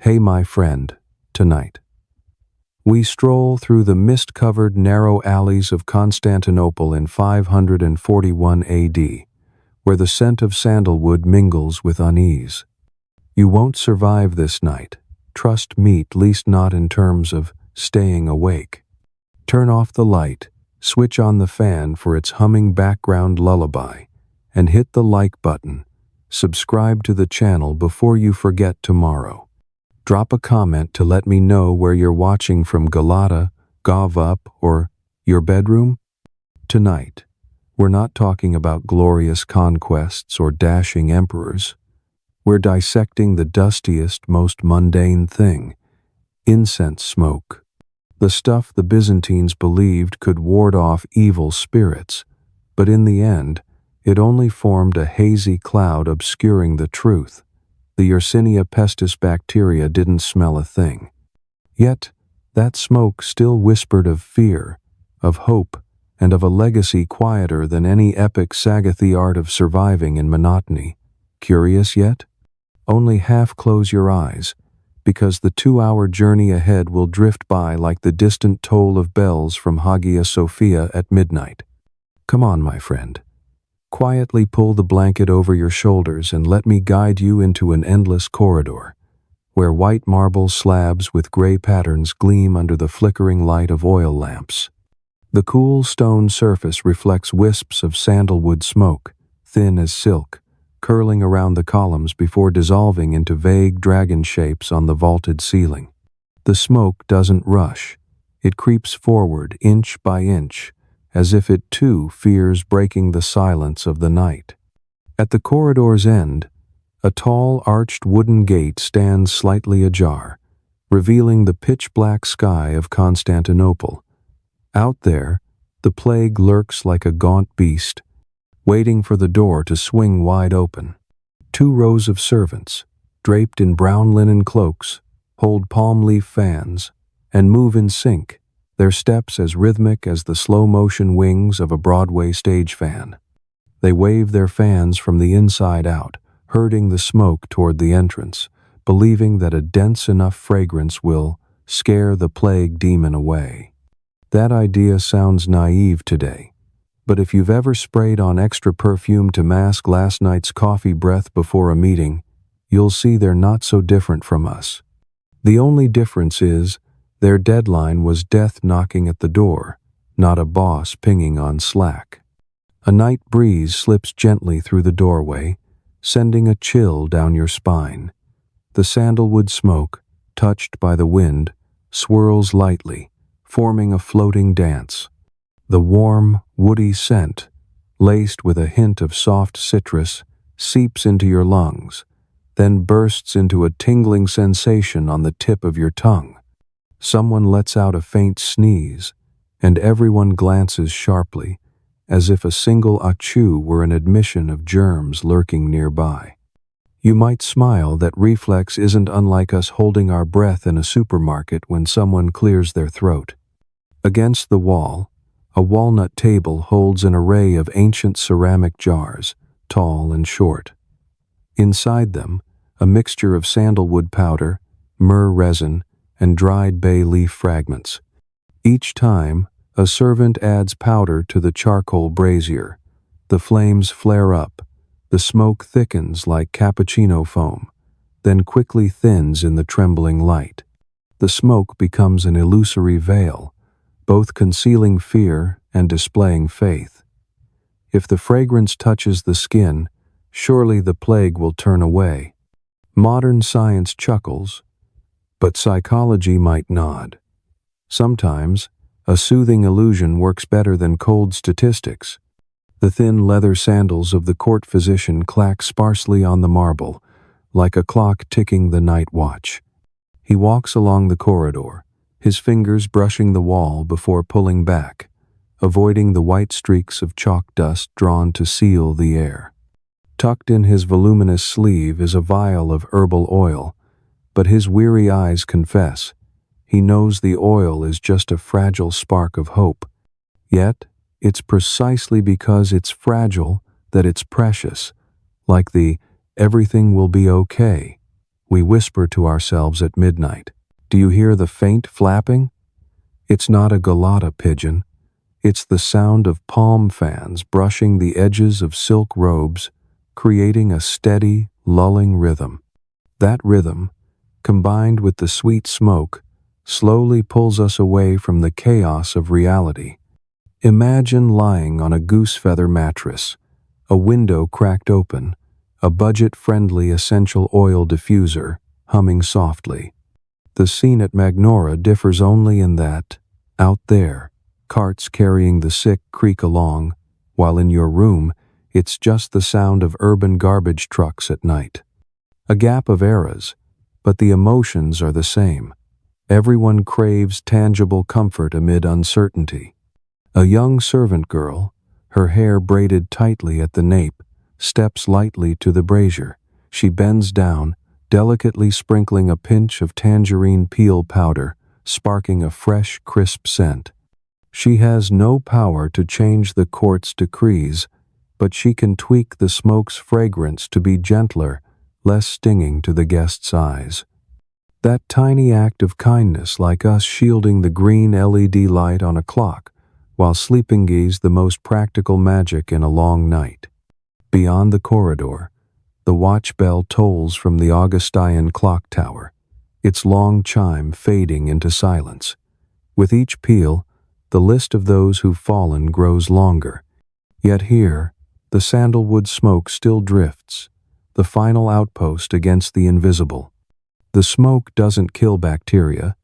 Hey, my friend, tonight. We stroll through the mist-covered narrow alleys of Constantinople in 541 AD, where the scent of sandalwood mingles with unease. You won't survive this night, trust me, at least not in terms of staying awake. Turn off the light, switch on the fan for its humming background lullaby, and hit the like button. Subscribe to the channel before you forget tomorrow. Drop a comment to let me know where you're watching from: Galata, Gov Up, or your bedroom. Tonight, we're not talking about glorious conquests or dashing emperors. We're dissecting the dustiest, most mundane thing: incense smoke. The stuff the Byzantines believed could ward off evil spirits, but in the end, it only formed a hazy cloud obscuring the truth. The Yersinia pestis bacteria didn't smell a thing. Yet, that smoke still whispered of fear, of hope, and of a legacy quieter than any epic Sagathi art of surviving in monotony. Curious yet? Only half close your eyes, because the 2-hour journey ahead will drift by like the distant toll of bells from Hagia Sophia at midnight. Come on, my friend. Quietly pull the blanket over your shoulders and let me guide you into an endless corridor, where white marble slabs with gray patterns gleam under the flickering light of oil lamps. The cool stone surface reflects wisps of sandalwood smoke, thin as silk, curling around the columns before dissolving into vague dragon shapes on the vaulted ceiling. The smoke doesn't rush. It creeps forward inch by inch, as if it too fears breaking the silence of the night. At the corridor's end, a tall arched wooden gate stands slightly ajar, revealing the pitch-black sky of Constantinople. Out there, the plague lurks like a gaunt beast, waiting for the door to swing wide open. 2 rows of servants, draped in brown linen cloaks, hold palm leaf fans and move in sync, their steps as rhythmic as the slow-motion wings of a Broadway stage fan. They wave their fans from the inside out, herding the smoke toward the entrance, believing that a dense enough fragrance will scare the plague demon away. That idea sounds naive today, but if you've ever sprayed on extra perfume to mask last night's coffee breath before a meeting, you'll see they're not so different from us. The only difference is their deadline was death knocking at the door, not a boss pinging on Slack. A night breeze slips gently through the doorway, sending a chill down your spine. The sandalwood smoke, touched by the wind, swirls lightly, forming a floating dance. The warm, woody scent, laced with a hint of soft citrus, seeps into your lungs, then bursts into a tingling sensation on the tip of your tongue. Someone lets out a faint sneeze, and everyone glances sharply, as if a single achoo were an admission of germs lurking nearby. You might smile. That reflex isn't unlike us holding our breath in a supermarket when someone clears their throat. Against the wall, a walnut table holds an array of ancient ceramic jars, tall and short. Inside them, a mixture of sandalwood powder, myrrh resin, and dried bay leaf fragments. Each time, a servant adds powder to the charcoal brazier. The flames flare up, the smoke thickens like cappuccino foam, then quickly thins in the trembling light. The smoke becomes an illusory veil, both concealing fear and displaying faith. If the fragrance touches the skin, surely the plague will turn away. Modern science chuckles, but psychology might nod. Sometimes, a soothing illusion works better than cold statistics. The thin leather sandals of the court physician clack sparsely on the marble, like a clock ticking the night watch. He walks along the corridor, his fingers brushing the wall before pulling back, avoiding the white streaks of chalk dust drawn to seal the air. Tucked in his voluminous sleeve is a vial of herbal oil, but his weary eyes confess, he knows the oil is just a fragile spark of hope. Yet, it's precisely because it's fragile that it's precious, like the "everything will be okay" We whisper to ourselves at midnight. Do you hear the faint flapping? It's not a Galata pigeon. It's the sound of palm fans brushing the edges of silk robes, creating a steady, lulling rhythm. That rhythm, combined with the sweet smoke, slowly pulls us away from the chaos of reality. Imagine lying on a goose-feather mattress, a window cracked open, a budget-friendly essential oil diffuser humming softly. The scene at Magnora differs only in that, out there, carts carrying the sick creak along, while in your room, it's just the sound of urban garbage trucks at night. A gap of eras, but the emotions are the same. Everyone craves tangible comfort amid uncertainty. A young servant girl, her hair braided tightly at the nape, steps lightly to the brazier. She bends down, delicately sprinkling a pinch of tangerine peel powder, sparking a fresh, crisp scent. She has no power to change the court's decrees, but she can tweak the smoke's fragrance to be gentler, less stinging to the guest's eyes. That tiny act of kindness, like us shielding the green LED light on a clock, while sleeping is the most practical magic in a long night. Beyond the corridor, the watch bell tolls from the Augustine clock tower, its long chime fading into silence. With each peal, the list of those who've fallen grows longer. Yet here, the sandalwood smoke still drifts, the final outpost against the invisible. The smoke doesn't kill bacteria,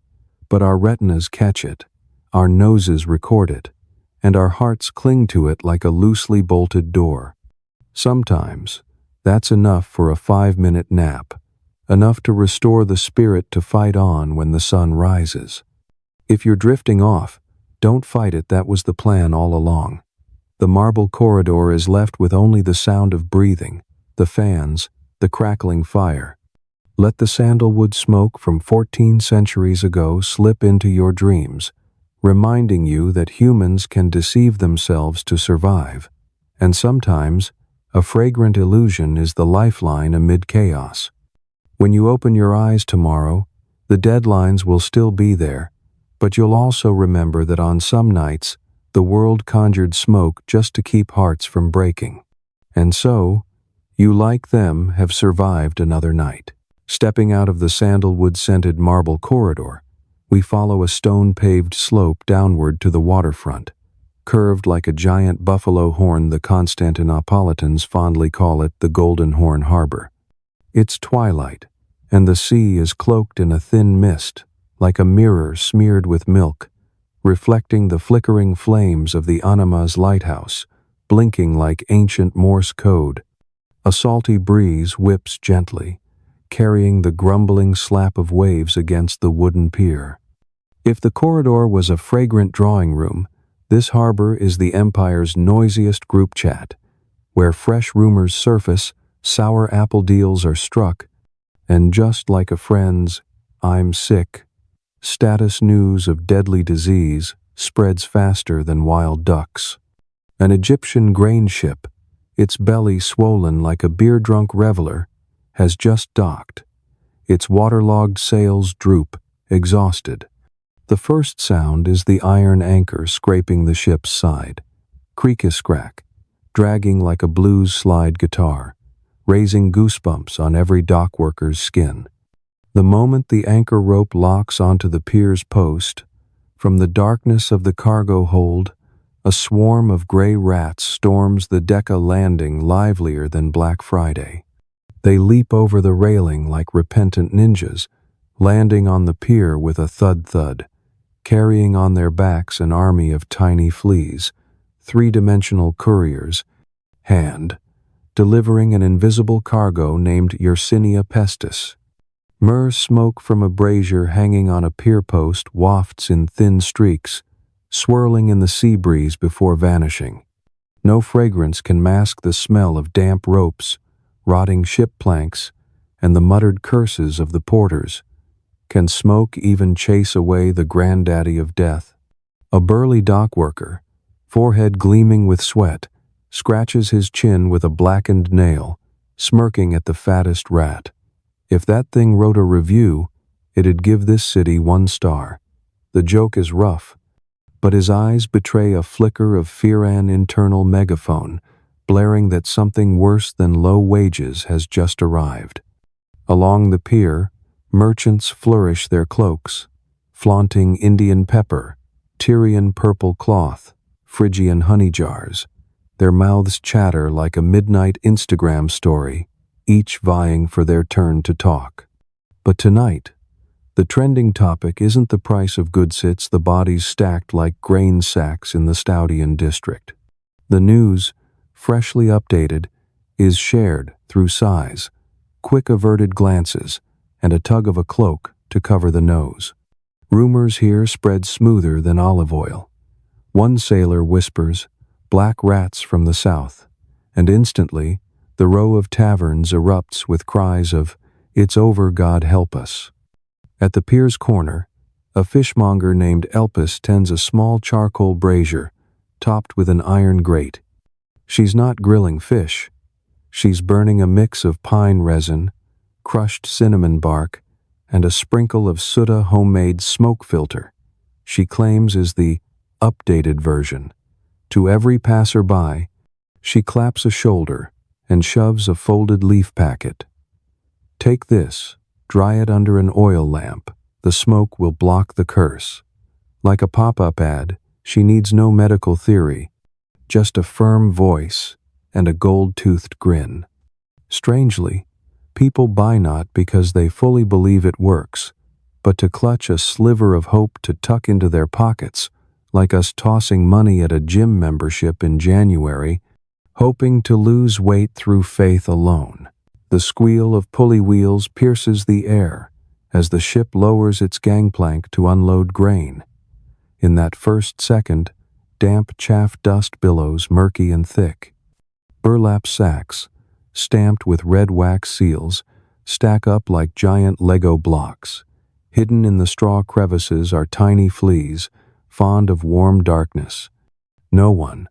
but our retinas catch it, our noses record it, and our hearts cling to it like a loosely bolted door. Sometimes, that's enough for a 5-minute nap, enough to restore the spirit to fight on when the sun rises. If you're drifting off, don't fight it, that was the plan all along. The marble corridor is left with only the sound of breathing, the fans, the crackling fire. Let the sandalwood smoke from 14 centuries ago slip into your dreams, reminding you that humans can deceive themselves to survive, and sometimes a fragrant illusion is the lifeline amid chaos. When you open your eyes tomorrow, the deadlines will still be there, but you'll also remember that on some nights, the world conjured smoke just to keep hearts from breaking. And so, you like them have survived another night. Stepping out of the sandalwood-scented marble corridor, we follow a stone-paved slope downward to the waterfront. Curved like a giant buffalo horn, the Constantinopolitans fondly call it the Golden Horn Harbor. It's twilight, and the sea is cloaked in a thin mist, like a mirror smeared with milk, reflecting the flickering flames of the Anima's lighthouse, blinking like ancient Morse code. A salty breeze whips gently, carrying the grumbling slap of waves against the wooden pier. If the corridor was a fragrant drawing room, this harbor is the empire's noisiest group chat, where fresh rumors surface, sour apple deals are struck, and just like a friend's "I'm sick," status news of deadly disease spreads faster than wild ducks. An Egyptian grain ship, its belly swollen like a beer-drunk reveler, has just docked. Its waterlogged sails droop, exhausted. The first sound is the iron anchor scraping the ship's side. Creak-a-scrack, dragging like a blues slide guitar, raising goosebumps on every dockworker's skin. The moment the anchor rope locks onto the pier's post, from the darkness of the cargo hold, a swarm of gray rats storms the Decca landing livelier than Black Friday. They leap over the railing like repentant ninjas, landing on the pier with a thud-thud, carrying on their backs an army of tiny fleas, three-dimensional couriers, delivering an invisible cargo named Yersinia pestis. Myrrh smoke from a brazier hanging on a pier post wafts in thin streaks, swirling in the sea breeze before vanishing. No fragrance can mask the smell of damp ropes, rotting ship planks, and the muttered curses of the porters. Can smoke even chase away the granddaddy of death? A burly dock worker, forehead gleaming with sweat, scratches his chin with a blackened nail, smirking at the fattest rat. If that thing wrote a review, it'd give this city 1 star. The joke is rough, but his eyes betray a flicker of Firan internal megaphone, blaring that something worse than low wages has just arrived. Along the pier, merchants flourish their cloaks, flaunting Indian pepper, Tyrian purple cloth, Phrygian honey jars. Their mouths chatter like a midnight Instagram story, each vying for their turn to talk. But tonight, the trending topic isn't the price of goods, it's the bodies stacked like grain sacks in the Stoudian district. The news, freshly updated, is shared through sighs, quick averted glances, and a tug of a cloak to cover the nose. Rumors here spread smoother than olive oil. One sailor whispers, "Black rats from the south," and instantly, the row of taverns erupts with cries of, "It's over, God help us." At the pier's corner, a fishmonger named Elpis tends a small charcoal brazier, topped with an iron grate. She's not grilling fish. She's burning a mix of pine resin, crushed cinnamon bark, and a sprinkle of Sutta homemade smoke filter. She claims is the updated version. To every passerby, she claps a shoulder and shoves a folded leaf packet. "Take this, dry it under an oil lamp. The smoke will block the curse." Like a pop-up ad, she needs no medical theory, just a firm voice and a gold-toothed grin. Strangely, people buy not because they fully believe it works, but to clutch a sliver of hope to tuck into their pockets, like us tossing money at a gym membership in January, hoping to lose weight through faith alone. The squeal of pulley wheels pierces the air as the ship lowers its gangplank to unload grain. In that first second, damp chaff dust billows murky and thick. Burlap sacks, stamped with red wax seals, stack up like giant Lego blocks. Hidden in the straw crevices are tiny fleas, fond of warm darkness. No one,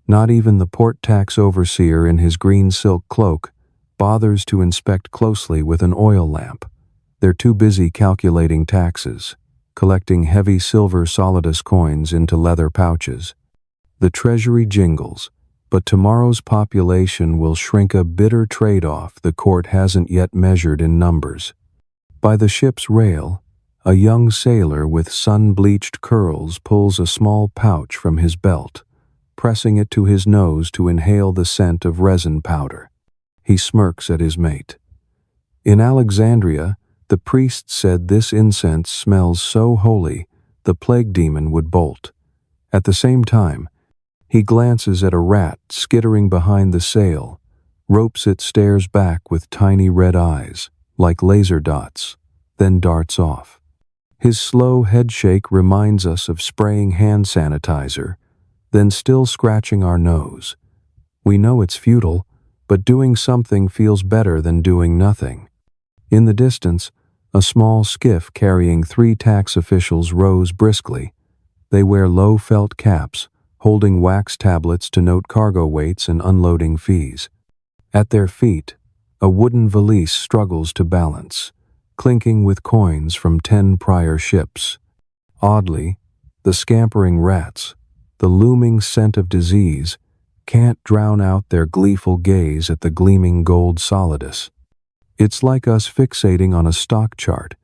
not even the port tax overseer in his green silk cloak, bothers to inspect closely with an oil lamp. They're too busy calculating taxes, collecting heavy silver solidus coins into leather pouches. The treasury jingles, but tomorrow's population will shrink a bitter trade-off the court hasn't yet measured in numbers. By the ship's rail, a young sailor with sun-bleached curls pulls a small pouch from his belt, pressing it to his nose to inhale the scent of resin powder. He smirks at his mate. In Alexandria, the priest said this incense smells so holy, the plague demon would bolt. At the same time, he glances at a rat skittering behind the sail, ropes it stares back with tiny red eyes, like laser dots, then darts off. His slow headshake reminds us of spraying hand sanitizer, then still scratching our nose. We know it's futile, but doing something feels better than doing nothing. In the distance, a small skiff carrying 3 tax officials rows briskly. They wear low felt caps, holding wax tablets to note cargo weights and unloading fees. At their feet, a wooden valise struggles to balance, clinking with coins from 10 prior ships. Oddly, the scampering rats, the looming scent of disease, can't drown out their gleeful gaze at the gleaming gold solidus. It's like us fixating on a stock chart,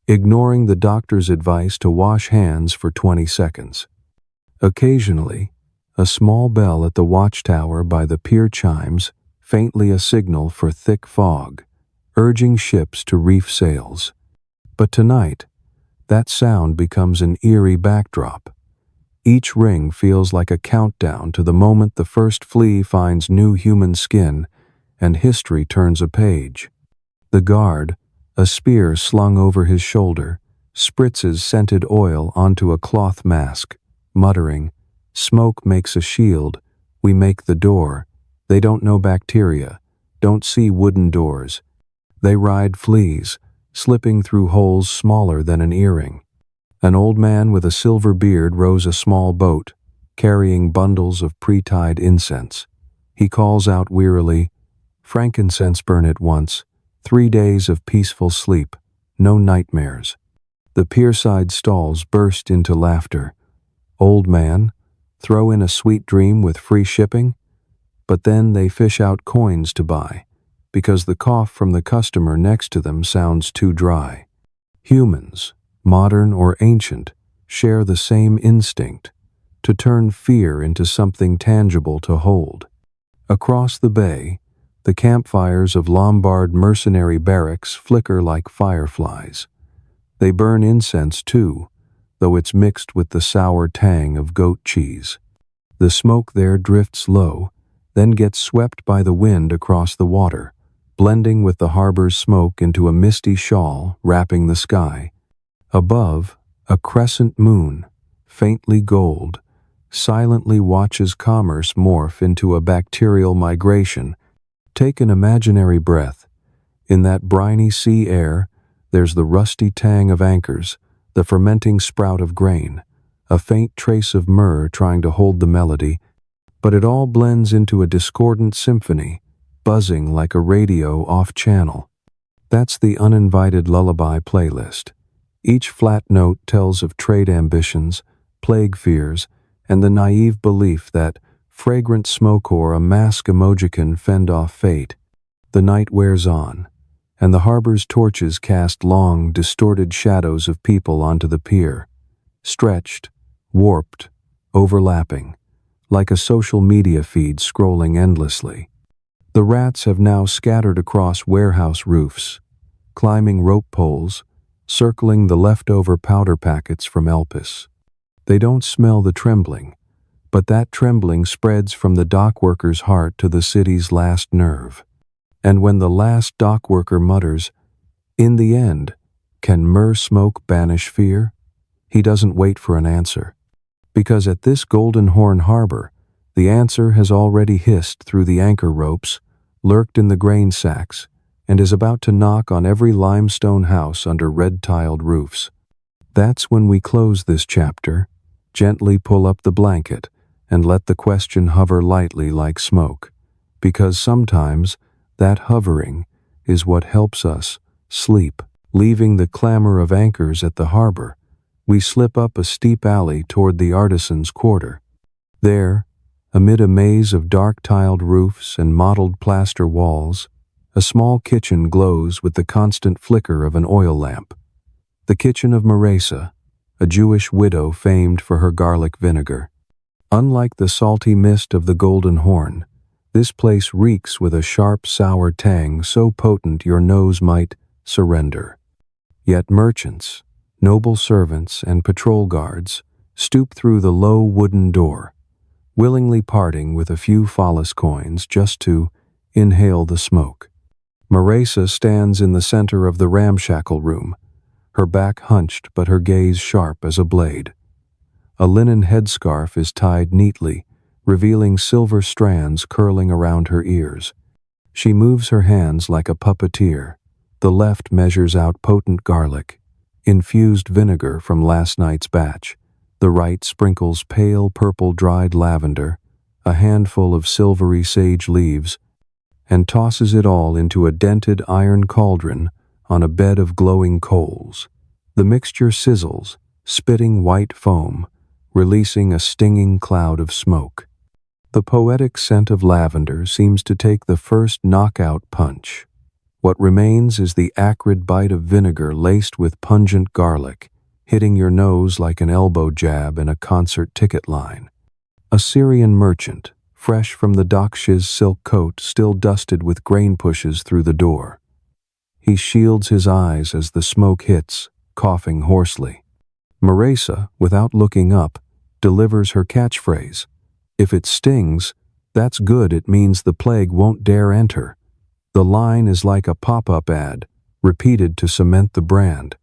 ignoring the doctor's advice to wash hands for 20 seconds. Occasionally, a small bell at the watchtower by the pier chimes, faintly a signal for thick fog, urging ships to reef sails. But tonight, that sound becomes an eerie backdrop. Each ring feels like a countdown to the moment the first flea finds new human skin and history turns a page. The guard, a spear slung over his shoulder, spritzes scented oil onto a cloth mask, muttering, "Smoke makes a shield, we make the door. They don't know bacteria, don't see wooden doors. They ride fleas, slipping through holes smaller than an earring." An old man with a silver beard rows a small boat, carrying bundles of pre-tied incense. He calls out wearily, "Frankincense burn at once, 3 days of peaceful sleep, no nightmares. The pierside stalls burst into laughter. Old man, throw in a sweet dream with free shipping? But then they fish out coins to buy, because the cough from the customer next to them sounds too dry. Humans, modern or ancient, share the same instinct, to turn fear into something tangible to hold. Across the bay, the campfires of Lombard mercenary barracks flicker like fireflies. They burn incense too, though it's mixed with the sour tang of goat cheese. The smoke there drifts low, then gets swept by the wind across the water, blending with the harbor's smoke into a misty shawl wrapping the sky. Above, a crescent moon, faintly gold, silently watches commerce morph into a bacterial migration. Take an imaginary breath. In that briny sea air, there's the rusty tang of anchors, the fermenting sprout of grain, a faint trace of myrrh trying to hold the melody, but it all blends into a discordant symphony, buzzing like a radio off-channel. That's the uninvited lullaby playlist. Each flat note tells of trade ambitions, plague fears, and the naive belief that fragrant smoke or a mask emoji can fend off fate. The night wears on, and the harbor's torches cast long, distorted shadows of people onto the pier, stretched, warped, overlapping, like a social media feed scrolling endlessly. The rats have now scattered across warehouse roofs, climbing rope poles, circling the leftover powder packets from Elpis. They don't smell the trembling, but that trembling spreads from the dock worker's heart to the city's last nerve. And when the last dock worker mutters, "In the end, can myrrh smoke banish fear?" he doesn't wait for an answer. Because at this Golden Horn harbor, the answer has already hissed through the anchor ropes, lurked in the grain sacks, and is about to knock on every limestone house under red-tiled roofs. That's when we close this chapter, gently pull up the blanket, and let the question hover lightly like smoke, because sometimes that hovering is what helps us sleep. Leaving the clamor of anchors at the harbor, we slip up a steep alley toward the artisan's quarter. There, amid a maze of dark-tiled roofs and mottled plaster walls, a small kitchen glows with the constant flicker of an oil lamp. The kitchen of Maresa, a Jewish widow famed for her garlic vinegar. Unlike the salty mist of the Golden Horn, this place reeks with a sharp, sour tang so potent your nose might surrender. Yet merchants, noble servants, and patrol guards stoop through the low wooden door, willingly parting with a few phallus coins just to inhale the smoke. Maresa stands in the center of the ramshackle room, her back hunched but her gaze sharp as a blade. A linen headscarf is tied neatly, revealing silver strands curling around her ears. She moves her hands like a puppeteer. The left measures out potent garlic, infused vinegar from last night's batch. The right sprinkles pale purple dried lavender, a handful of silvery sage leaves, and tosses it all into a dented iron cauldron on a bed of glowing coals. The mixture sizzles, spitting white foam, releasing a stinging cloud of smoke. The poetic scent of lavender seems to take the first knockout punch. What remains is the acrid bite of vinegar laced with pungent garlic, hitting your nose like an elbow jab in a concert ticket line. A Syrian merchant, fresh from the Daksha's silk coat still dusted with grain pushes through the door. He shields his eyes as the smoke hits, coughing hoarsely. Maresa, without looking up, delivers her catchphrase. If it stings, that's good, it means the plague won't dare enter. The line is like a pop-up ad, repeated to cement the brand.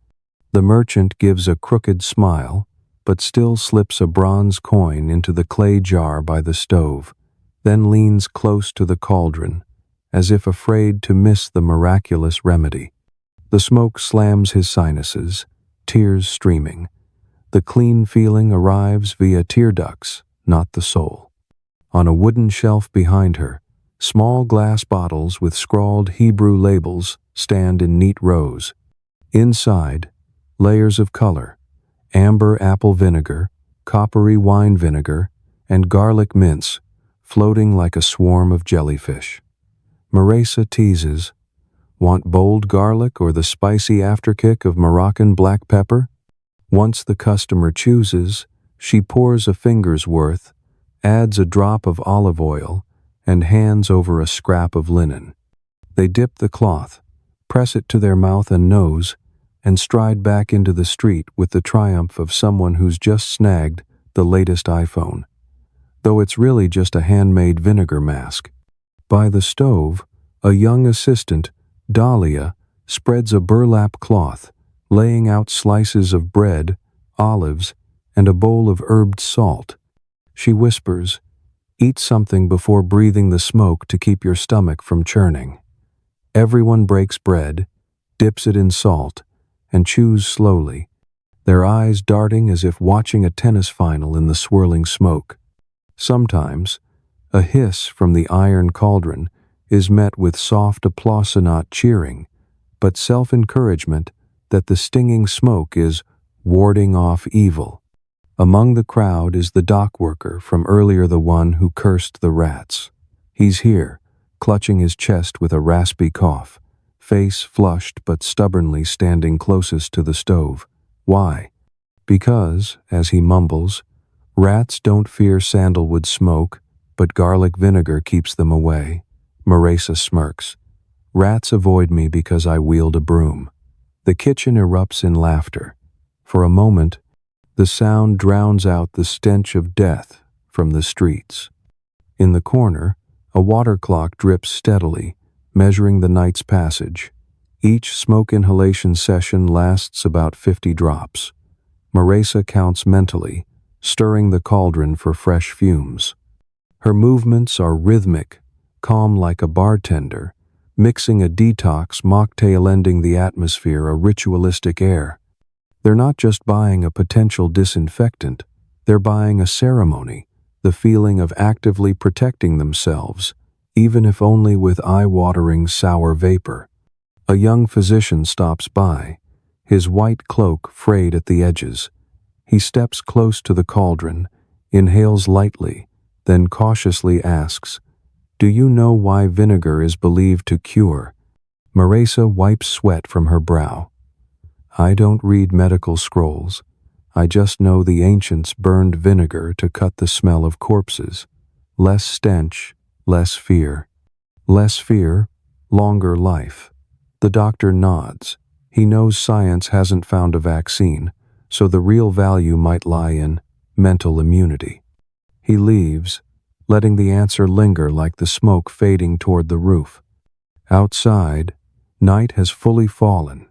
The merchant gives a crooked smile, but still slips a bronze coin into the clay jar by the stove, then leans close to the cauldron, as if afraid to miss the miraculous remedy. The smoke slams his sinuses, tears streaming. The clean feeling arrives via tear ducts, not the soul. On a wooden shelf behind her, small glass bottles with scrawled Hebrew labels stand in neat rows. Inside, layers of color: amber apple vinegar, coppery wine vinegar, and garlic mince, floating like a swarm of jellyfish. Marisa teases, "Want bold garlic or the spicy afterkick of Moroccan black pepper?" Once the customer chooses, she pours a finger's worth, adds a drop of olive oil, and hands over a scrap of linen. They dip the cloth, press it to their mouth and nose, and stride back into the street with the triumph of someone who's just snagged the latest iPhone. Though it's really just a handmade vinegar mask. By the stove, a young assistant, Dahlia, spreads a burlap cloth, laying out slices of bread, olives, and a bowl of herbed salt. She whispers, "Eat something before breathing the smoke to keep your stomach from churning." Everyone breaks bread, dips it in salt, and chews slowly, their eyes darting as if watching a tennis final in the swirling smoke. Sometimes, a hiss from the iron cauldron is met with soft applause, not cheering, but self-encouragement that the stinging smoke is warding off evil. Among the crowd is the dock worker from earlier, the one who cursed the rats. He's here, clutching his chest with a raspy cough, face flushed but stubbornly standing closest to the stove. Why? Because, as he mumbles, "Rats don't fear sandalwood smoke, but garlic vinegar keeps them away." Marisa smirks. "Rats avoid me because I wield a broom." The kitchen erupts in laughter. For a moment, the sound drowns out the stench of death from the streets. In the corner, a water clock drips steadily, measuring the night's passage. Each smoke inhalation session lasts about 50 drops. Marisa counts mentally, stirring the cauldron for fresh fumes. Her movements are rhythmic, calm like a bartender, mixing a detox mocktail, lending the atmosphere a ritualistic air. They're not just buying a potential disinfectant, they're buying a ceremony, the feeling of actively protecting themselves, even if only with eye-watering sour vapor. A young physician stops by, his white cloak frayed at the edges. He steps close to the cauldron, inhales lightly, then cautiously asks, "Do you know why vinegar is believed to cure?" Marisa wipes sweat from her brow. "I don't read medical scrolls. I just know the ancients burned vinegar to cut the smell of corpses. Less stench, less fear. Less fear, longer life." The doctor nods. He knows science hasn't found a vaccine, so the real value might lie in mental immunity. He leaves, letting the answer linger like the smoke fading toward the roof. Outside, night has fully fallen.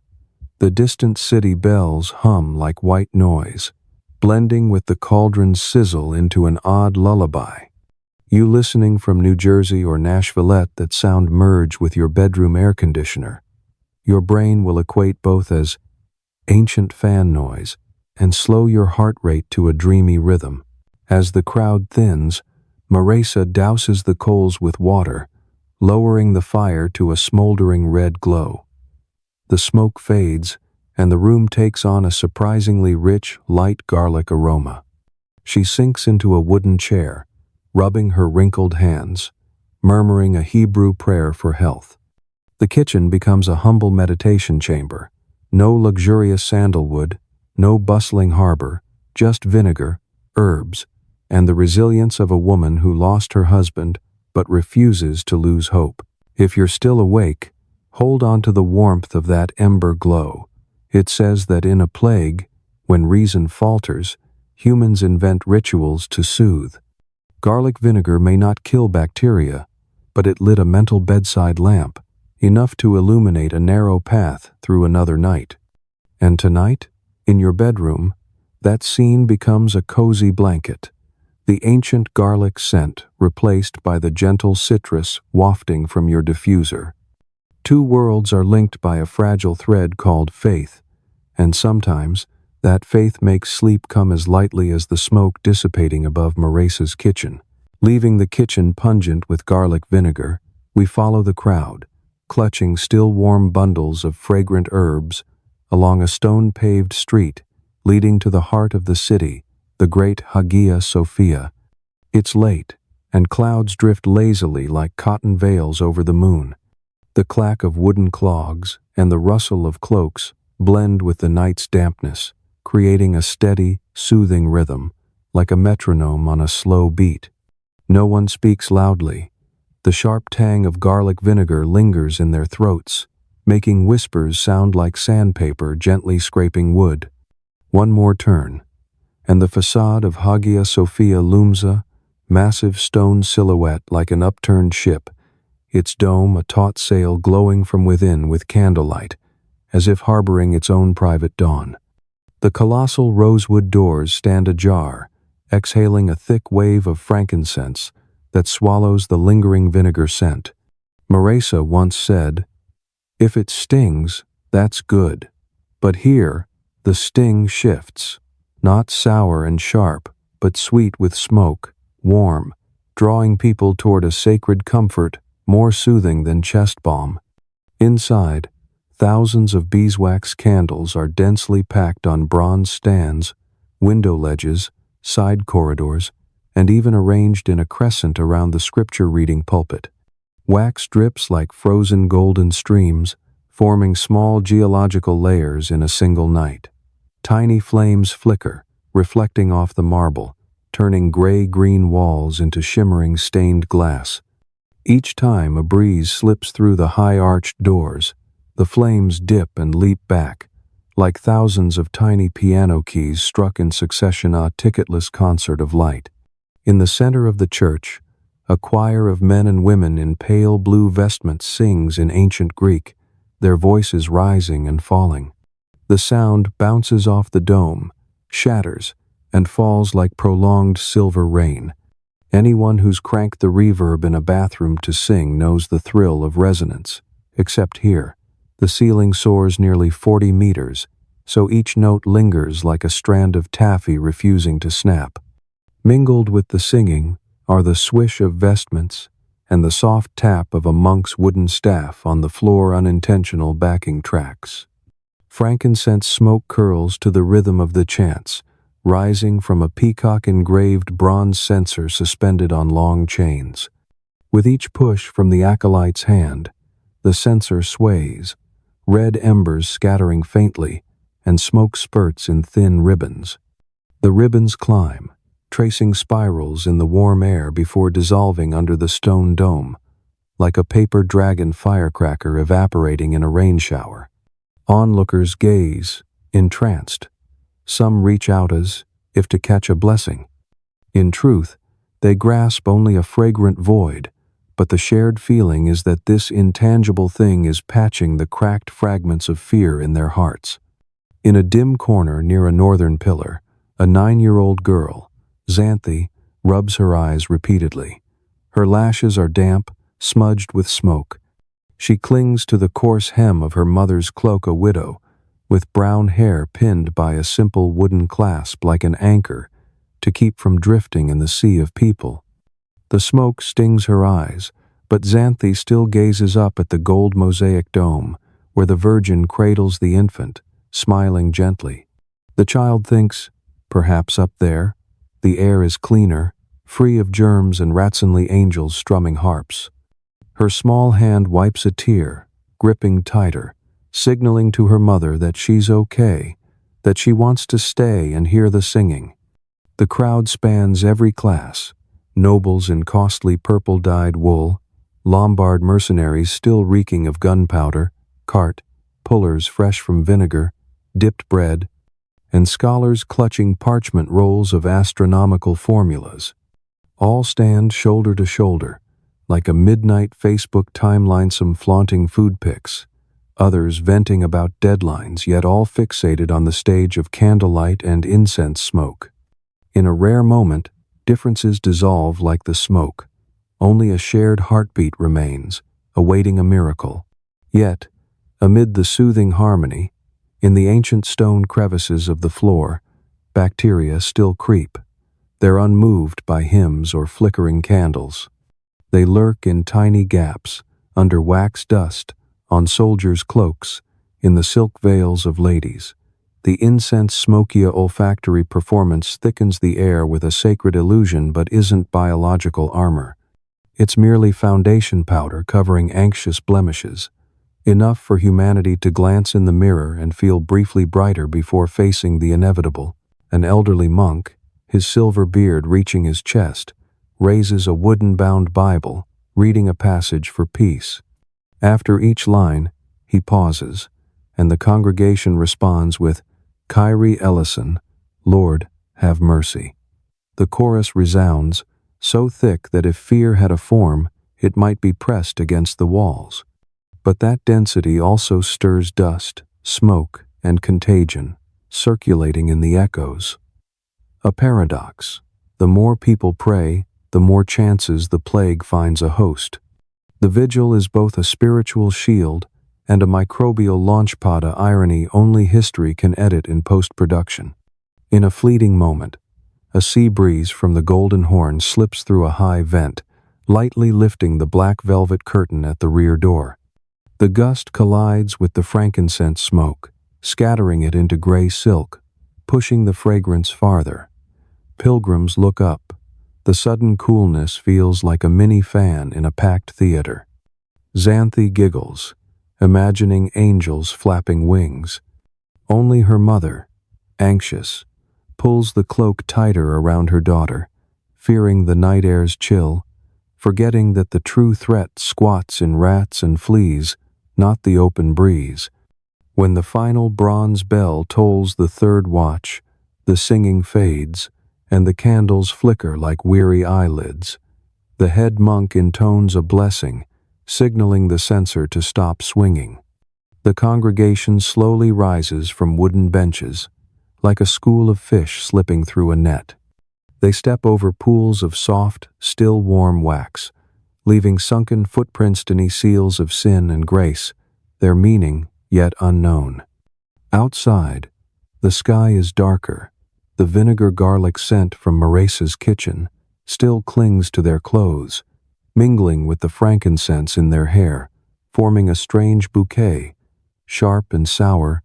The distant city bells hum like white noise, blending with the cauldron's sizzle into an odd lullaby. You listening from New Jersey or Nashville, that sound merge with your bedroom air conditioner. Your brain will equate both as ancient fan noise and slow your heart rate to a dreamy rhythm. As the crowd thins, Marisa douses the coals with water, lowering the fire to a smoldering red glow. The smoke fades, and the room takes on a surprisingly rich, light garlic aroma. She sinks into a wooden chair, rubbing her wrinkled hands, murmuring a Hebrew prayer for health. The kitchen becomes a humble meditation chamber. No luxurious sandalwood, no bustling harbor, just vinegar, herbs, and the resilience of a woman who lost her husband but refuses to lose hope. If you're still awake, hold on to the warmth of that ember glow. It says that in a plague, when reason falters, humans invent rituals to soothe. Garlic vinegar may not kill bacteria, but it lit a mental bedside lamp, enough to illuminate a narrow path through another night. And tonight, in your bedroom, that scene becomes a cozy blanket, the ancient garlic scent replaced by the gentle citrus wafting from your diffuser. Two worlds are linked by a fragile thread called faith, and sometimes that faith makes sleep come as lightly as the smoke dissipating above Marisa's kitchen. Leaving the kitchen pungent with garlic vinegar, we follow the crowd, clutching still warm bundles of fragrant herbs, along a stone-paved street leading to the heart of the city, the great Hagia Sophia. It's late, and clouds drift lazily like cotton veils over the moon. The clack of wooden clogs and the rustle of cloaks blend with the night's dampness, creating a steady, soothing rhythm, like a metronome on a slow beat. No one speaks loudly. The sharp tang of garlic vinegar lingers in their throats, making whispers sound like sandpaper gently scraping wood. One more turn, and the facade of Hagia Sophia looms, a massive stone silhouette like an upturned ship, its dome a taut sail glowing from within with candlelight, as if harboring its own private dawn. The colossal rosewood doors stand ajar, exhaling a thick wave of frankincense that swallows the lingering vinegar scent. Maresa once said, "If it stings, that's good." But here, the sting shifts, not sour and sharp, but sweet with smoke, warm, drawing people toward a sacred comfort more soothing than chest balm. Inside, thousands of beeswax candles are densely packed on bronze stands, window ledges, side corridors, and even arranged in a crescent around the scripture-reading pulpit. Wax drips like frozen golden streams, forming small geological layers in a single night. Tiny flames flicker, reflecting off the marble, turning gray-green walls into shimmering stained glass. Each time a breeze slips through the high-arched doors, the flames dip and leap back, like thousands of tiny piano keys struck in succession, a ticketless concert of light. In the center of the church, a choir of men and women in pale blue vestments sings in ancient Greek, their voices rising and falling. The sound bounces off the dome, shatters, and falls like prolonged silver rain. Anyone who's cranked the reverb in a bathroom to sing knows the thrill of resonance, except here. The ceiling soars nearly 40 meters, so each note lingers like a strand of taffy refusing to snap. Mingled with the singing are the swish of vestments and the soft tap of a monk's wooden staff on the floor, unintentional backing tracks. Frankincense smoke curls to the rhythm of the chants, rising from a peacock-engraved bronze censer suspended on long chains. With each push from the acolyte's hand, the censer sways, red embers scattering faintly, and smoke spurts in thin ribbons. The ribbons climb, tracing spirals in the warm air before dissolving under the stone dome, like a paper dragon firecracker evaporating in a rain shower. Onlookers gaze, entranced. Some reach out as if to catch a blessing. In truth, they grasp only a fragrant void, but the shared feeling is that this intangible thing is patching the cracked fragments of fear in their hearts. In a dim corner near a northern pillar, a 9-year-old girl, Xanthi, rubs her eyes repeatedly. Her lashes are damp, smudged with smoke. She clings to the coarse hem of her mother's cloak, a widow, with brown hair pinned by a simple wooden clasp like an anchor to keep from drifting in the sea of people. The smoke stings her eyes, but Xanthi still gazes up at the gold mosaic dome, where the Virgin cradles the infant, smiling gently. The child thinks, perhaps up there, the air is cleaner, free of germs and ratsenly angels strumming harps. Her small hand wipes a tear, gripping tighter, signaling to her mother that she's okay, that she wants to stay and hear the singing. The crowd spans every class, nobles in costly purple-dyed wool, Lombard mercenaries still reeking of gunpowder, cart, pullers fresh from vinegar, dipped bread, and scholars clutching parchment rolls of astronomical formulas. All stand shoulder to shoulder, like a midnight Facebook timeline, some flaunting food pics, others venting about deadlines, yet all fixated on the stage of candlelight and incense smoke. In a rare moment, differences dissolve like the smoke. Only a shared heartbeat remains, awaiting a miracle. Yet, amid the soothing harmony, in the ancient stone crevices of the floor, bacteria still creep. They're unmoved by hymns or flickering candles. They lurk in tiny gaps, under wax dust, on soldiers' cloaks, in the silk veils of ladies. The incense smokia olfactory performance thickens the air with a sacred illusion but isn't biological armor. It's merely foundation powder covering anxious blemishes, enough for humanity to glance in the mirror and feel briefly brighter before facing the inevitable. An elderly monk, his silver beard reaching his chest, raises a wooden-bound Bible, reading a passage for peace. After each line, he pauses, and the congregation responds with, "Kyrie eleison, Lord, have mercy." The chorus resounds, so thick that if fear had a form, it might be pressed against the walls. But that density also stirs dust, smoke, and contagion, circulating in the echoes. A paradox. The more people pray, the more chances the plague finds a host. The vigil is both a spiritual shield and a microbial launchpad, a irony only history can edit in post-production. In a fleeting moment, a sea breeze from the Golden Horn slips through a high vent, lightly lifting the black velvet curtain at the rear door. The gust collides with the frankincense smoke, scattering it into gray silk, pushing the fragrance farther. Pilgrims look up. The sudden coolness feels like a mini fan in a packed theater. Xanthi giggles, imagining angels flapping wings. Only her mother, anxious, pulls the cloak tighter around her daughter, fearing the night air's chill, forgetting that the true threat squats in rats and fleas, not the open breeze. When the final bronze bell tolls the third watch, the singing fades, and the candles flicker like weary eyelids. The head monk intones a blessing, signaling the censer to stop swinging. The congregation slowly rises from wooden benches, like a school of fish slipping through a net. They step over pools of soft, still warm wax, leaving sunken footprints beneath seals of sin and grace, their meaning yet unknown. Outside, the sky is darker. The vinegar garlic scent from Maresa's kitchen still clings to their clothes, mingling with the frankincense in their hair, forming a strange bouquet, sharp and sour,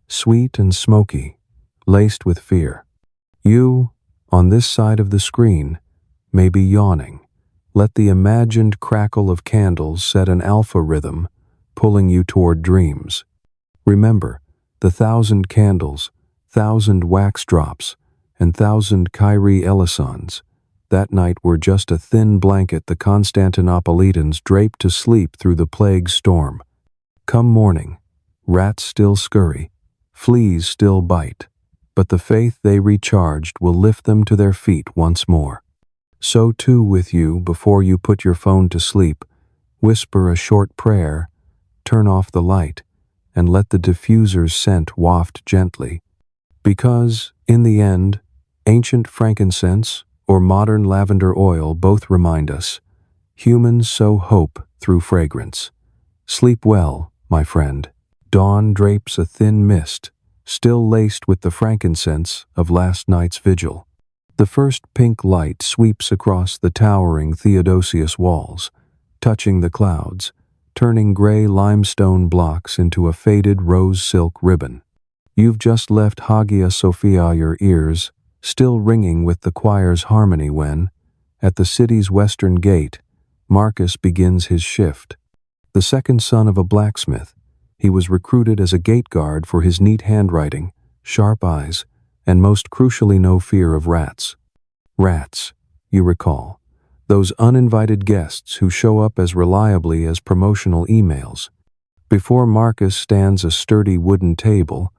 sweet and smoky, laced with fear. You, on this side of the screen, may be yawning. Let the imagined crackle of candles set an alpha rhythm, pulling you toward dreams. Remember, the 1,000 candles, 1,000 wax drops, and 1,000 Kyrie eleisons that night were just a thin blanket the Constantinopolitans draped to sleep through the plague storm. Come morning, rats still scurry, fleas still bite, but the faith they recharged will lift them to their feet once more. So too with you before you put your phone to sleep, whisper a short prayer, turn off the light, and let the diffuser's scent waft gently. Because, in the end, ancient frankincense or modern lavender oil both remind us, humans sow hope through fragrance. Sleep well, my friend. Dawn drapes a thin mist, still laced with the frankincense of last night's vigil. The first pink light sweeps across the towering Theodosius walls, touching the clouds, turning gray limestone blocks into a faded rose silk ribbon. You've just left Hagia Sophia your ears, still ringing with the choir's harmony when, at the city's western gate, Marcus begins his shift. The second son of a blacksmith, he was recruited as a gate guard for his neat handwriting, sharp eyes, and most crucially no fear of rats. Rats, you recall, those uninvited guests who show up as reliably as promotional emails. Before Marcus stands a sturdy wooden table,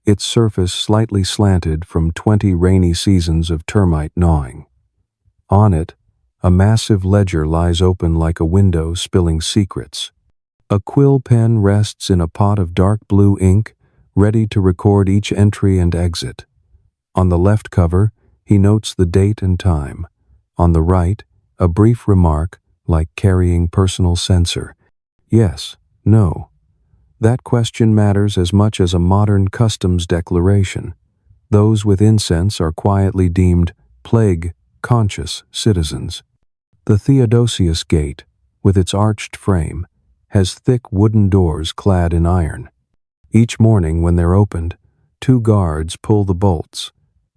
its surface slightly slanted from 20 rainy seasons of termite gnawing. On it, a massive ledger lies open like a window spilling secrets. A quill pen rests in a pot of dark blue ink, ready to record each entry and exit. On the left cover, he notes the date and time. On the right, a brief remark, like carrying personal censor. Yes, no. That question matters as much as a modern customs declaration. Those with incense are quietly deemed plague-conscious citizens. The Theodosius Gate, with its arched frame, has thick wooden doors clad in iron. Each morning when they're opened, 2 guards pull the bolts,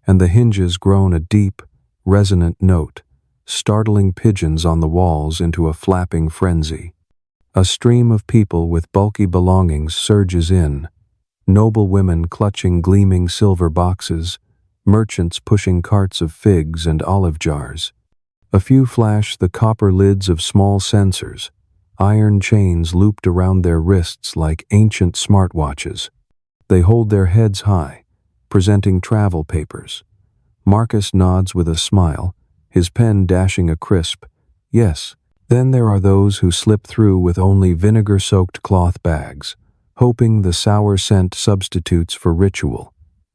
and the hinges groan a deep, resonant note, startling pigeons on the walls into a flapping frenzy. A stream of people with bulky belongings surges in, noble women clutching gleaming silver boxes, merchants pushing carts of figs and olive jars. A few flash the copper lids of small censers, iron chains looped around their wrists like ancient smartwatches. They hold their heads high, presenting travel papers. Marcus nods with a smile, his pen dashing a crisp, "Yes." Then there are those who slip through with only vinegar-soaked cloth bags, hoping the sour scent substitutes for ritual.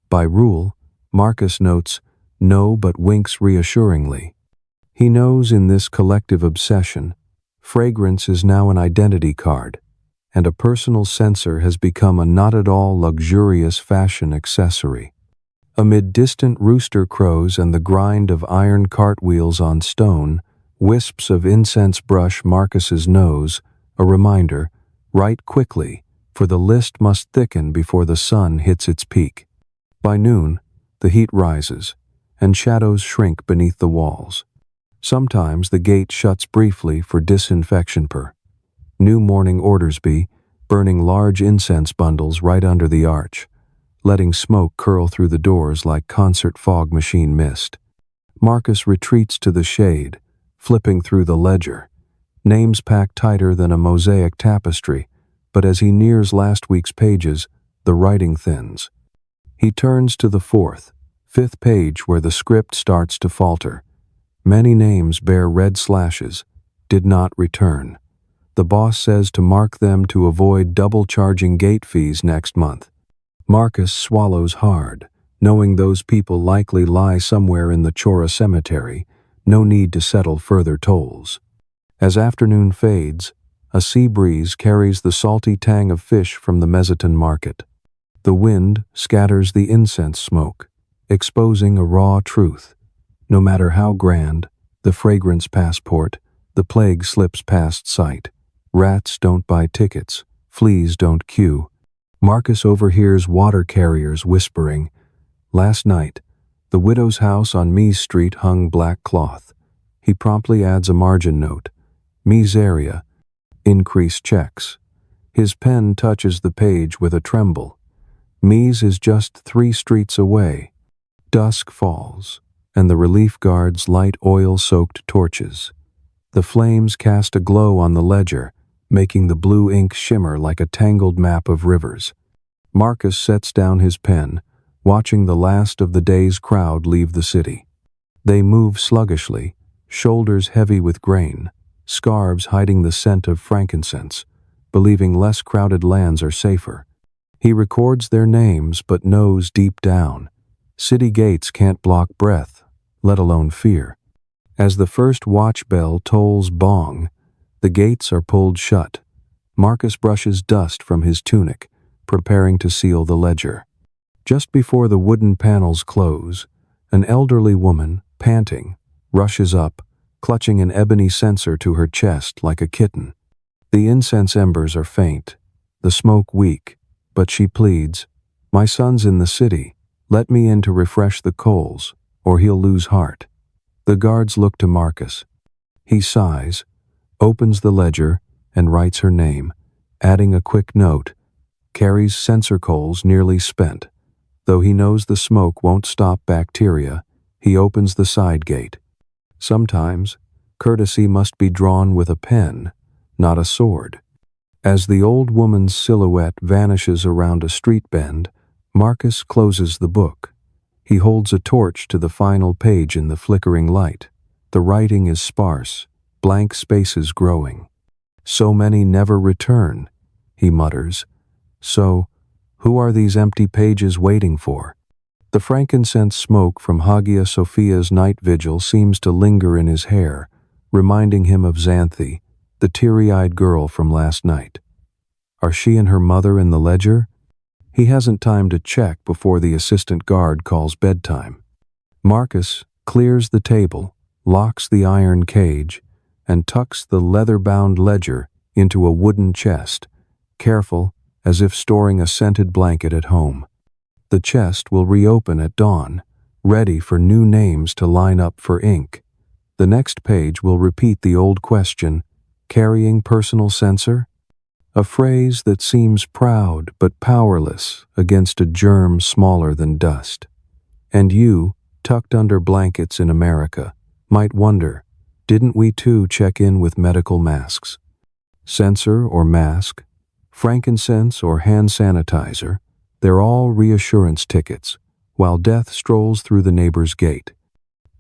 By rule, Marcus notes, "No," but winks reassuringly. He knows in this collective obsession, fragrance is now an identity card, and a personal censer has become a not-at-all luxurious fashion accessory. Amid distant rooster crows and the grind of iron cartwheels on stone, wisps of incense brush Marcus's nose, a reminder, write quickly, for the list must thicken before the sun hits its peak. By noon, the heat rises, and shadows shrink beneath the walls. Sometimes the gate shuts briefly for disinfection per. New morning orders be, burning large incense bundles right under the arch, letting smoke curl through the doors like concert fog machine mist. Marcus retreats to the shade, flipping through the ledger. Names packed tighter than a mosaic tapestry, but as he nears last week's pages, the writing thins. He turns to the 4th, 5th page where the script starts to falter. Many names bear red slashes, did not return. The boss says to mark them to avoid double charging gate fees next month. Marcus swallows hard, knowing those people likely lie somewhere in the Chora cemetery, no need to settle further tolls. As afternoon fades, a sea breeze carries the salty tang of fish from the Mezzotun market. The wind scatters the incense smoke, exposing a raw truth. No matter how grand, the fragrance passport, the plague slips past sight. Rats don't buy tickets, fleas don't queue. Marcus overhears water carriers whispering, "Last night, the widow's house on Mies Street hung black cloth." He promptly adds a margin note, "Mies area, increased checks." His pen touches the page with a tremble. Mies is just 3 streets away. Dusk falls, and the relief guards light oil-soaked torches. The flames cast a glow on the ledger, making the blue ink shimmer like a tangled map of rivers. Marcus sets down his pen, watching the last of the day's crowd leave the city. They move sluggishly, shoulders heavy with grain, scarves hiding the scent of frankincense, believing less crowded lands are safer. He records their names but knows deep down, city gates can't block breath, let alone fear. As the first watch bell tolls bong, the gates are pulled shut. Marcus brushes dust from his tunic, preparing to seal the ledger. Just before the wooden panels close, an elderly woman, panting, rushes up, clutching an ebony censer to her chest like a kitten. The incense embers are faint, the smoke weak, but she pleads, "My son's in the city. Let me in to refresh the coals, or he'll lose heart." The guards look to Marcus. He sighs, opens the ledger, and writes her name, adding a quick note, "Carries censer coals nearly spent." Though he knows the smoke won't stop bacteria, he opens the side gate. Sometimes, courtesy must be drawn with a pen, not a sword. As the old woman's silhouette vanishes around a street bend, Marcus closes the book. He holds a torch to the final page in the flickering light. The writing is sparse, blank spaces growing. "So many never return," he mutters. "So, who are these empty pages waiting for?" The frankincense smoke from Hagia Sophia's night vigil seems to linger in his hair, reminding him of Xanthi, the teary-eyed girl from last night. Are she and her mother in the ledger? He hasn't time to check before the assistant guard calls bedtime. Marcus clears the table, locks the iron cage, and tucks the leather-bound ledger into a wooden chest, careful as if storing a scented blanket at home. The chest will reopen at dawn, ready for new names to line up for ink. The next page will repeat the old question, carrying personal censor? A phrase that seems proud but powerless against a germ smaller than dust. And you, tucked under blankets in America, might wonder, didn't we too check in with medical masks? Censor or mask, frankincense or hand sanitizer, they're all reassurance tickets, while death strolls through the neighbor's gate.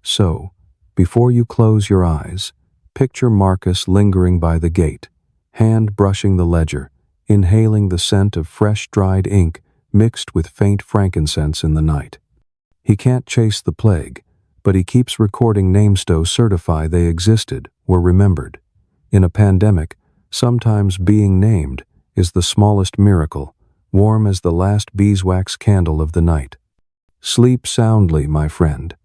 So, before you close your eyes, picture Marcus lingering by the gate, hand brushing the ledger, inhaling the scent of fresh dried ink mixed with faint frankincense in the night. He can't chase the plague, but he keeps recording names to certify they existed, were remembered. In a pandemic, sometimes being named is the smallest miracle, warm as the last beeswax candle of the night. Sleep soundly, my friend.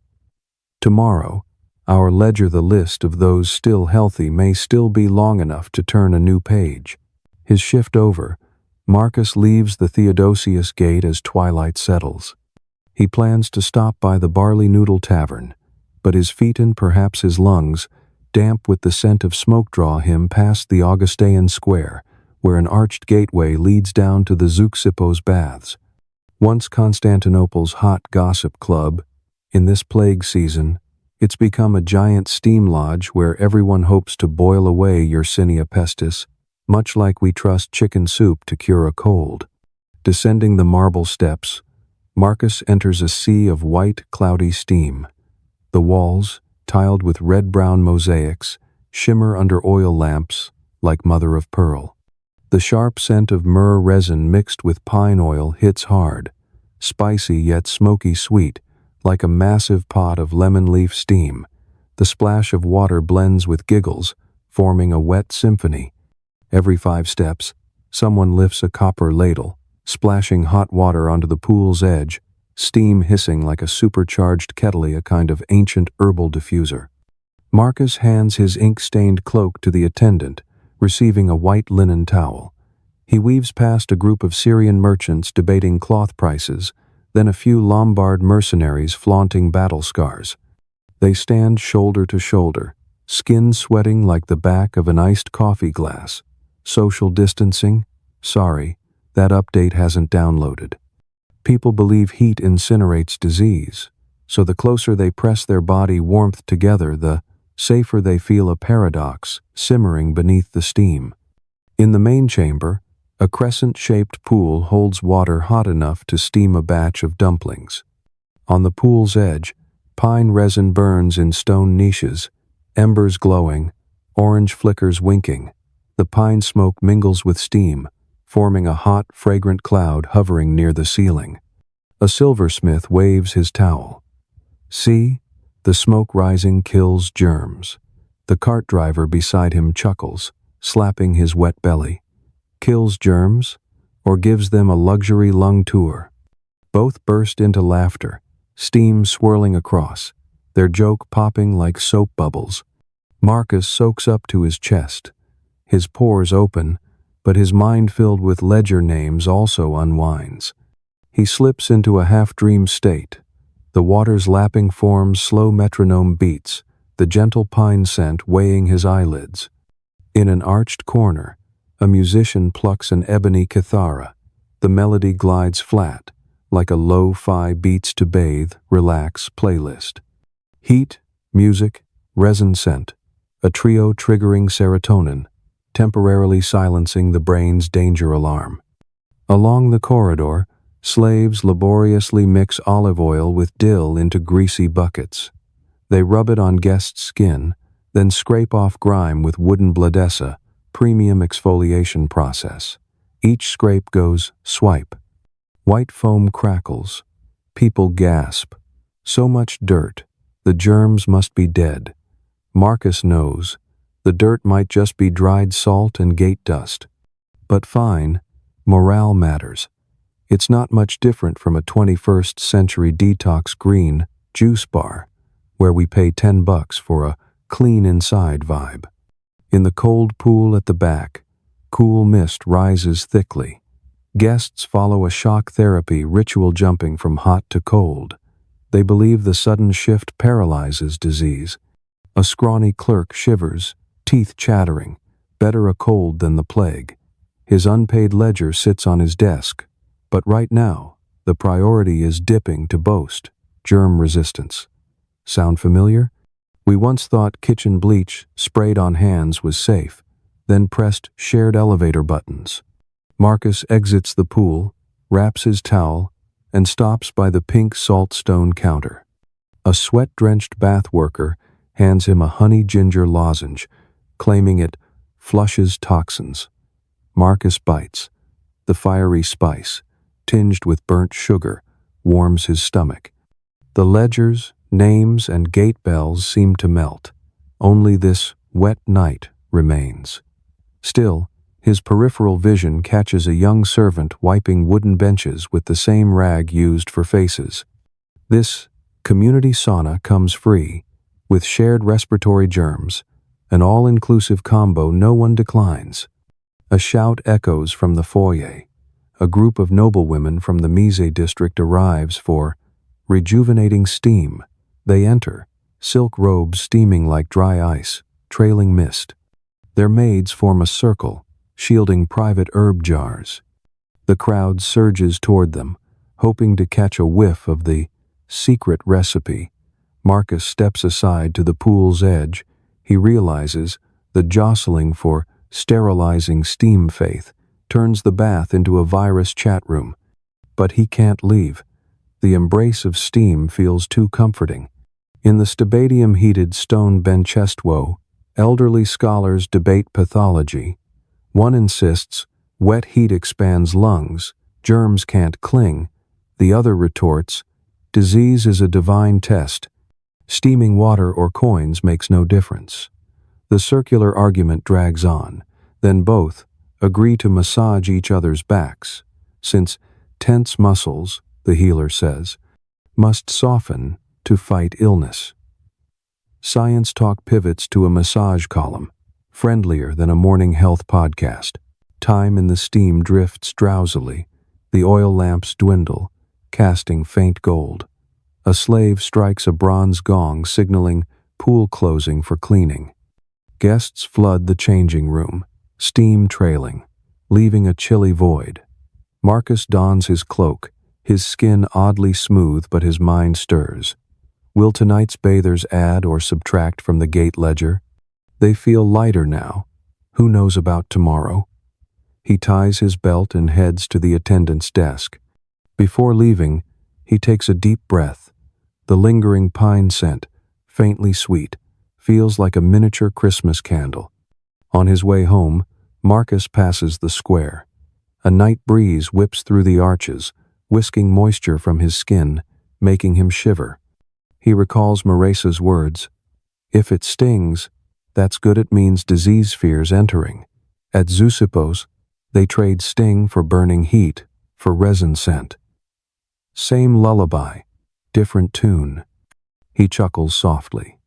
Tomorrow, our ledger the list of those still healthy may still be long enough to turn a new page. His shift over, Marcus leaves the Theodosius Gate as twilight settles. He plans to stop by the Barley Noodle Tavern, but his feet and perhaps his lungs, damp with the scent of smoke, draw him past the Augustean Square, where an arched gateway leads down to the Zeuxippos Baths. Once Constantinople's hot gossip club, in this plague season, it's become a giant steam lodge where everyone hopes to boil away Yersinia pestis, much like we trust chicken soup to cure a cold. Descending the marble steps, Marcus enters a sea of white, cloudy steam. The walls, tiled with red-brown mosaics, shimmer under oil lamps like mother of pearl. The sharp scent of myrrh resin mixed with pine oil hits hard, spicy yet smoky sweet, like a massive pot of lemon leaf steam. The splash of water blends with giggles, forming a wet symphony. Every 5 steps, someone lifts a copper ladle, splashing hot water onto the pool's edge, steam hissing like a supercharged kettle, a kind of ancient herbal diffuser. Marcus hands his ink-stained cloak to the attendant, receiving a white linen towel. He weaves past a group of Syrian merchants debating cloth prices, then a few Lombard mercenaries flaunting battle scars. They stand shoulder to shoulder, skin sweating like the back of an iced coffee glass. Social distancing? Sorry, that update hasn't downloaded. People believe heat incinerates disease, so the closer they press their body warmth together, the safer they feel, a paradox simmering beneath the steam. In the main chamber, a crescent-shaped pool holds water hot enough to steam a batch of dumplings. On the pool's edge, pine resin burns in stone niches, embers glowing, orange flickers winking. The pine smoke mingles with steam, forming a hot, fragrant cloud hovering near the ceiling. A silversmith waves his towel. See, the smoke rising kills germs. The cart driver beside him chuckles, slapping his wet belly. Kills germs, or gives them a luxury lung tour? Both burst into laughter, steam swirling across, their joke popping like soap bubbles. Marcus soaks up to his chest. His pores open, but his mind filled with ledger names also unwinds. He slips into a half-dream state. The water's lapping forms slow metronome beats, the gentle pine scent weighing his eyelids. In an arched corner, a musician plucks an ebony kithara. The melody glides flat, like a lo-fi beats to bathe, relax playlist. Heat, music, resin scent, a trio triggering serotonin, temporarily silencing the brain's danger alarm. Along the corridor, slaves laboriously mix olive oil with dill into greasy buckets. They rub it on guests' skin, then scrape off grime with wooden bladessa, premium exfoliation process. Each scrape goes swipe. White foam crackles. People gasp. So much dirt. The germs must be dead. Marcus knows. The dirt might just be dried salt and gate dust. But fine, morale matters. It's not much different from a 21st century detox green juice bar, where we pay $10 for a clean inside vibe. In the cold pool at the back, Cool mist rises thickly. Guests follow a shock therapy ritual jumping from hot to cold. They believe the sudden shift paralyzes disease. A scrawny clerk shivers, teeth chattering. Better a cold than the plague. His unpaid ledger sits on his desk. But right now, the priority is dipping to boast. Germ resistance. Sound familiar? We once thought kitchen bleach sprayed on hands was safe, then pressed shared elevator buttons. Marcus exits the pool, wraps his towel, and stops by the pink saltstone counter. A sweat-drenched bath worker hands him a honey ginger lozenge, claiming it flushes toxins. Marcus bites. The fiery spice, tinged with burnt sugar, warms his stomach. The ledgers, names, and gate bells seem to melt. Only this wet night remains. Still, his peripheral vision catches a young servant wiping wooden benches with the same rag used for faces. This community sauna comes free, with shared respiratory germs, an all-inclusive combo no one declines. A shout echoes from the foyer. A group of noblewomen from the Mise district arrives for rejuvenating steam. They enter, silk robes steaming like dry ice, trailing mist. Their maids form a circle, shielding private herb jars. The crowd surges toward them, hoping to catch a whiff of the secret recipe. Marcus steps aside to the pool's edge. He realizes the jostling for sterilizing steam faith turns the bath into a virus chat room. But he can't leave. The embrace of steam feels too comforting. In the stadium-heated stone benchestvo, elderly scholars debate pathology. One insists, wet heat expands lungs, germs can't cling. The other retorts, disease is a divine test. Steaming water or coins makes no difference. The circular argument drags on. Then both agree to massage each other's backs, since tense muscles, the healer says, must soften to fight illness. Science Talk pivots to a massage column, friendlier than a morning health podcast. Time in the steam drifts drowsily. The oil lamps dwindle, casting faint gold. A slave strikes a bronze gong signaling pool closing for cleaning. Guests flood the changing room, steam trailing, leaving a chilly void. Marcus dons his cloak, his skin oddly smooth but his mind stirs. Will tonight's bathers add or subtract from the gate ledger? They feel lighter now. Who knows about tomorrow? He ties his belt and heads to the attendant's desk. Before leaving, he takes a deep breath. The lingering pine scent, faintly sweet, feels like a miniature Christmas candle. On his way home, Marcus passes the square. A night breeze whips through the arches, whisking moisture from his skin, making him shiver. He recalls Maresa's words, "If it stings, that's good, it means disease fear's entering." At Zeuxippos, they trade sting for burning heat, for resin scent. Same lullaby, different tune. He chuckles softly.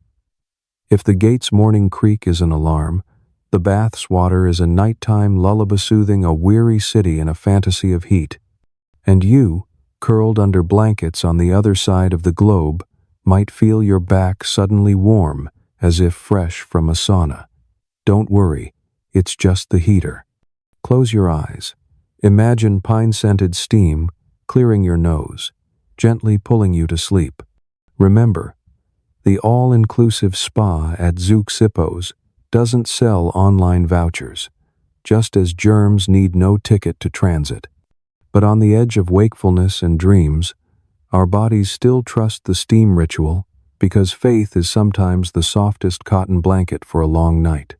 If the gate's morning creak is an alarm, the bath's water is a nighttime lullaby soothing a weary city in a fantasy of heat. And you, curled under blankets on the other side of the globe, might feel your back suddenly warm, as if fresh from a sauna. Don't worry, it's just the heater. Close your eyes. Imagine pine-scented steam clearing your nose, gently pulling you to sleep. Remember, the all-inclusive spa at Zeuxippos doesn't sell online vouchers, just as germs need no ticket to transit. But on the edge of wakefulness and dreams, our bodies still trust the steam ritual because faith is sometimes the softest cotton blanket for a long night.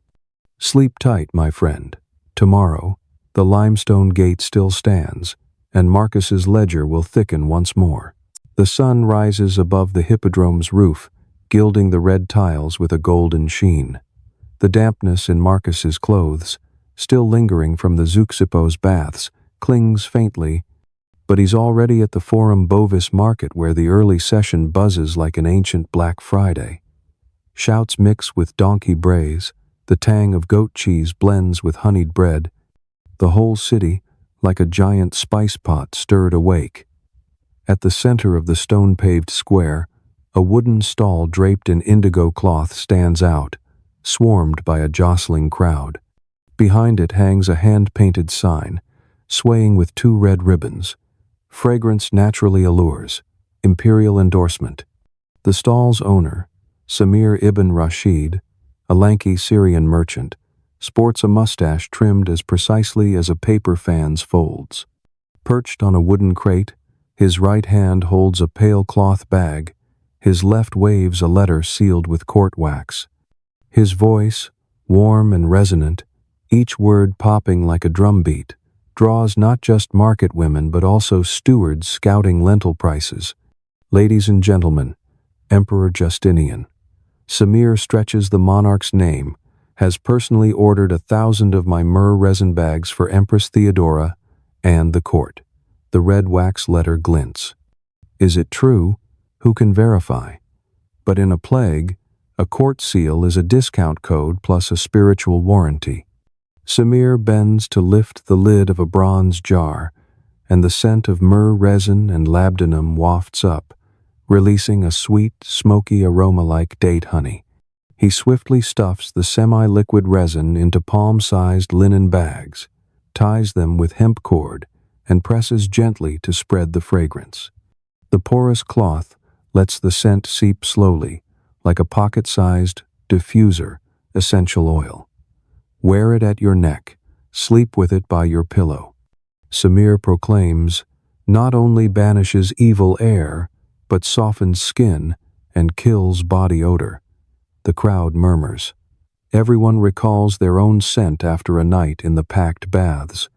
Sleep tight, my friend. Tomorrow, the limestone gate still stands, and Marcus's ledger will thicken once more. The sun rises above the hippodrome's roof, gilding the red tiles with a golden sheen. The dampness in Marcus's clothes, still lingering from the Zeuxippos baths, clings faintly, but he's already at the Forum Bovis market where the early session buzzes like an ancient Black Friday. Shouts mix with donkey brays, the tang of goat cheese blends with honeyed bread, The whole city, like a giant spice pot, stirred awake. At the center of the stone-paved square, a wooden stall draped in indigo cloth stands out, swarmed by a jostling crowd. Behind it hangs a hand-painted sign, swaying with two red ribbons. Fragrance naturally allures. Imperial endorsement. The stall's owner, Samir ibn Rashid, a lanky Syrian merchant, sports a mustache trimmed as precisely as a paper fan's folds. Perched on a wooden crate, his right hand holds a pale cloth bag, his left waves a letter sealed with court wax. His voice, warm and resonant, each word popping like a drumbeat, draws not just market women but also stewards scouting lentil prices. Ladies and gentlemen, Emperor Justinian. Samir stretches the monarch's name, has personally ordered 1,000 of my myrrh resin bags for Empress Theodora and the court. The red wax letter glints. Is it true? Who can verify? But in a plague, a court seal is a discount code plus a spiritual warranty. Samir bends to lift the lid of a bronze jar, and the scent of myrrh resin and labdanum wafts up, releasing a sweet, smoky aroma like date honey. He swiftly stuffs the semi-liquid resin into palm-sized linen bags, ties them with hemp cord, and presses gently to spread the fragrance. The porous cloth lets the scent seep slowly, like a pocket-sized diffuser, essential oil. Wear it at your neck, sleep with it by your pillow. Samir proclaims, not only banishes evil air, but softens skin and kills body odor. The crowd murmurs. Everyone recalls their own scent after a night in the packed baths.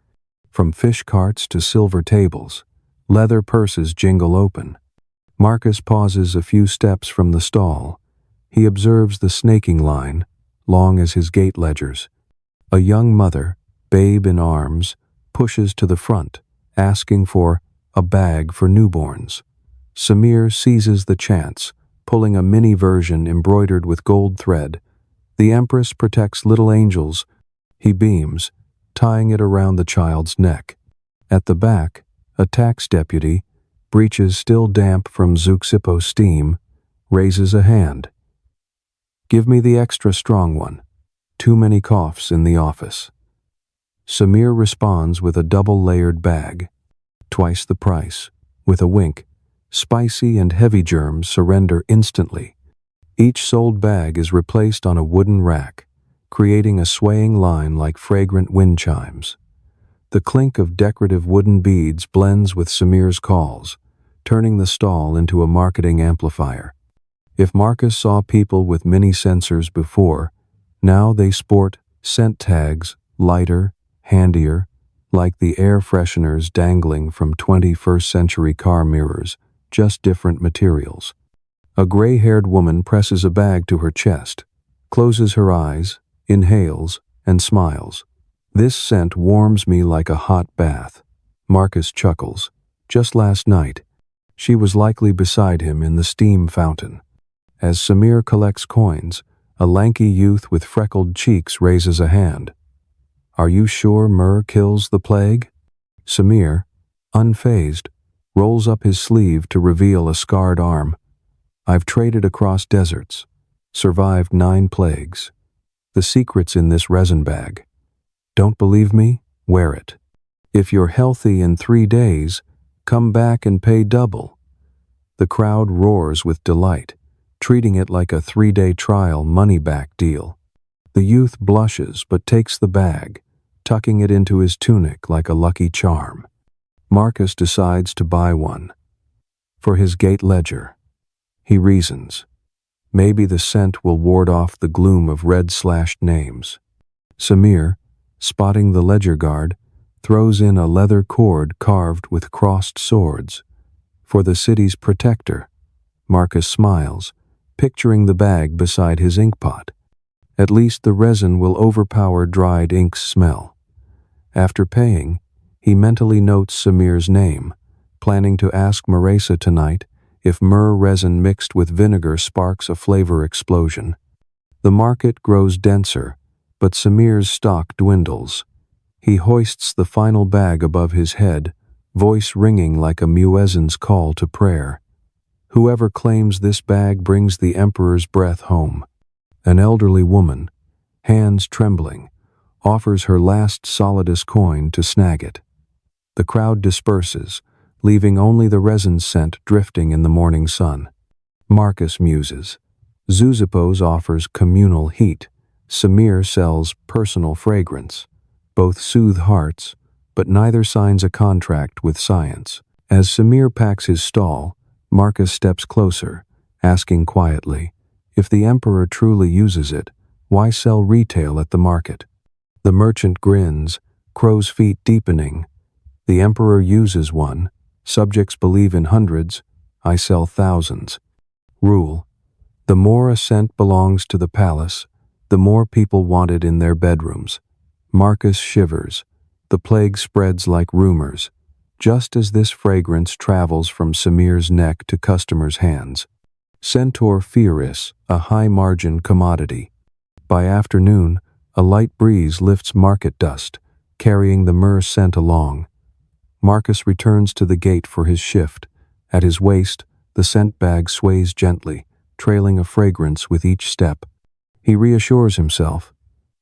From fish carts to silver tables, leather purses jingle open. Marcus pauses a few steps from the stall. He observes the snaking line, long as his gate ledgers. A young mother, babe in arms, pushes to the front, asking for a bag for newborns. Samir seizes the chance, pulling a mini version embroidered with gold thread. The Empress protects little angels. He beams, tying it around the child's neck. At the back, a tax deputy, breeches still damp from Zuxippo steam, raises a hand. Give me the extra strong one. Too many coughs in the office. Samir responds with a double-layered bag. Twice the price. With a wink, spicy and heavy germs surrender instantly. Each sold bag is replaced on a wooden rack, creating a swaying line like fragrant wind chimes. The clink of decorative wooden beads blends with Samir's calls, turning the stall into a marketing amplifier. If Marcus saw people with mini sensors before, now they sport scent tags, lighter, handier, like the air fresheners dangling from 21st century car mirrors, just different materials. A gray-haired woman presses a bag to her chest, closes her eyes, inhales, and smiles. This scent warms me like a hot bath. Marcus chuckles. Just last night, she was likely beside him in the steam fountain. As Samir collects coins, a lanky youth with freckled cheeks raises a hand. Are you sure myrrh kills the plague? Samir, unfazed, rolls up his sleeve to reveal a scarred arm. I've traded across deserts, survived 9 plagues. The secret's in this resin bag. Don't believe me? Wear it. If you're healthy in 3 days, come back and pay double. The crowd roars with delight, treating it like a 3-day trial money-back deal. The youth blushes but takes the bag, tucking it into his tunic like a lucky charm. Marcus decides to buy one. For his gate ledger. He reasons. Maybe the scent will ward off the gloom of red-slashed names. Samir, spotting the ledger guard, throws in a leather cord carved with crossed swords. For the city's protector. Marcus smiles, picturing the bag beside his inkpot. At least the resin will overpower dried ink's smell. After paying, he mentally notes Samir's name, planning to ask Marisa tonight if myrrh resin mixed with vinegar sparks a flavor explosion. The market grows denser, but Samir's stock dwindles. He hoists the final bag above his head, voice ringing like a muezzin's call to prayer. Whoever claims this bag brings the emperor's breath home. An elderly woman, hands trembling, offers her last solidus coin to snag it. The crowd disperses, leaving only the resin scent drifting in the morning sun. Marcus muses. Zeuxippos offers communal heat. Samir sells personal fragrance. Both soothe hearts, but neither signs a contract with science. As Samir packs his stall, Marcus steps closer, asking quietly, if the emperor truly uses it, why sell retail at the market? The merchant grins, crow's feet deepening. The emperor uses one, subjects believe in hundreds, I sell thousands. Rule. The more a scent belongs to the palace, the more people want it in their bedrooms. Marcus shivers. The plague spreads like rumors, just as this fragrance travels from Samir's neck to customers' hands. Centaur Fieris, a high-margin commodity. By afternoon, a light breeze lifts market dust, carrying the myrrh scent along. Marcus returns to the gate for his shift. At his waist, the scent bag sways gently, trailing a fragrance with each step. He reassures himself.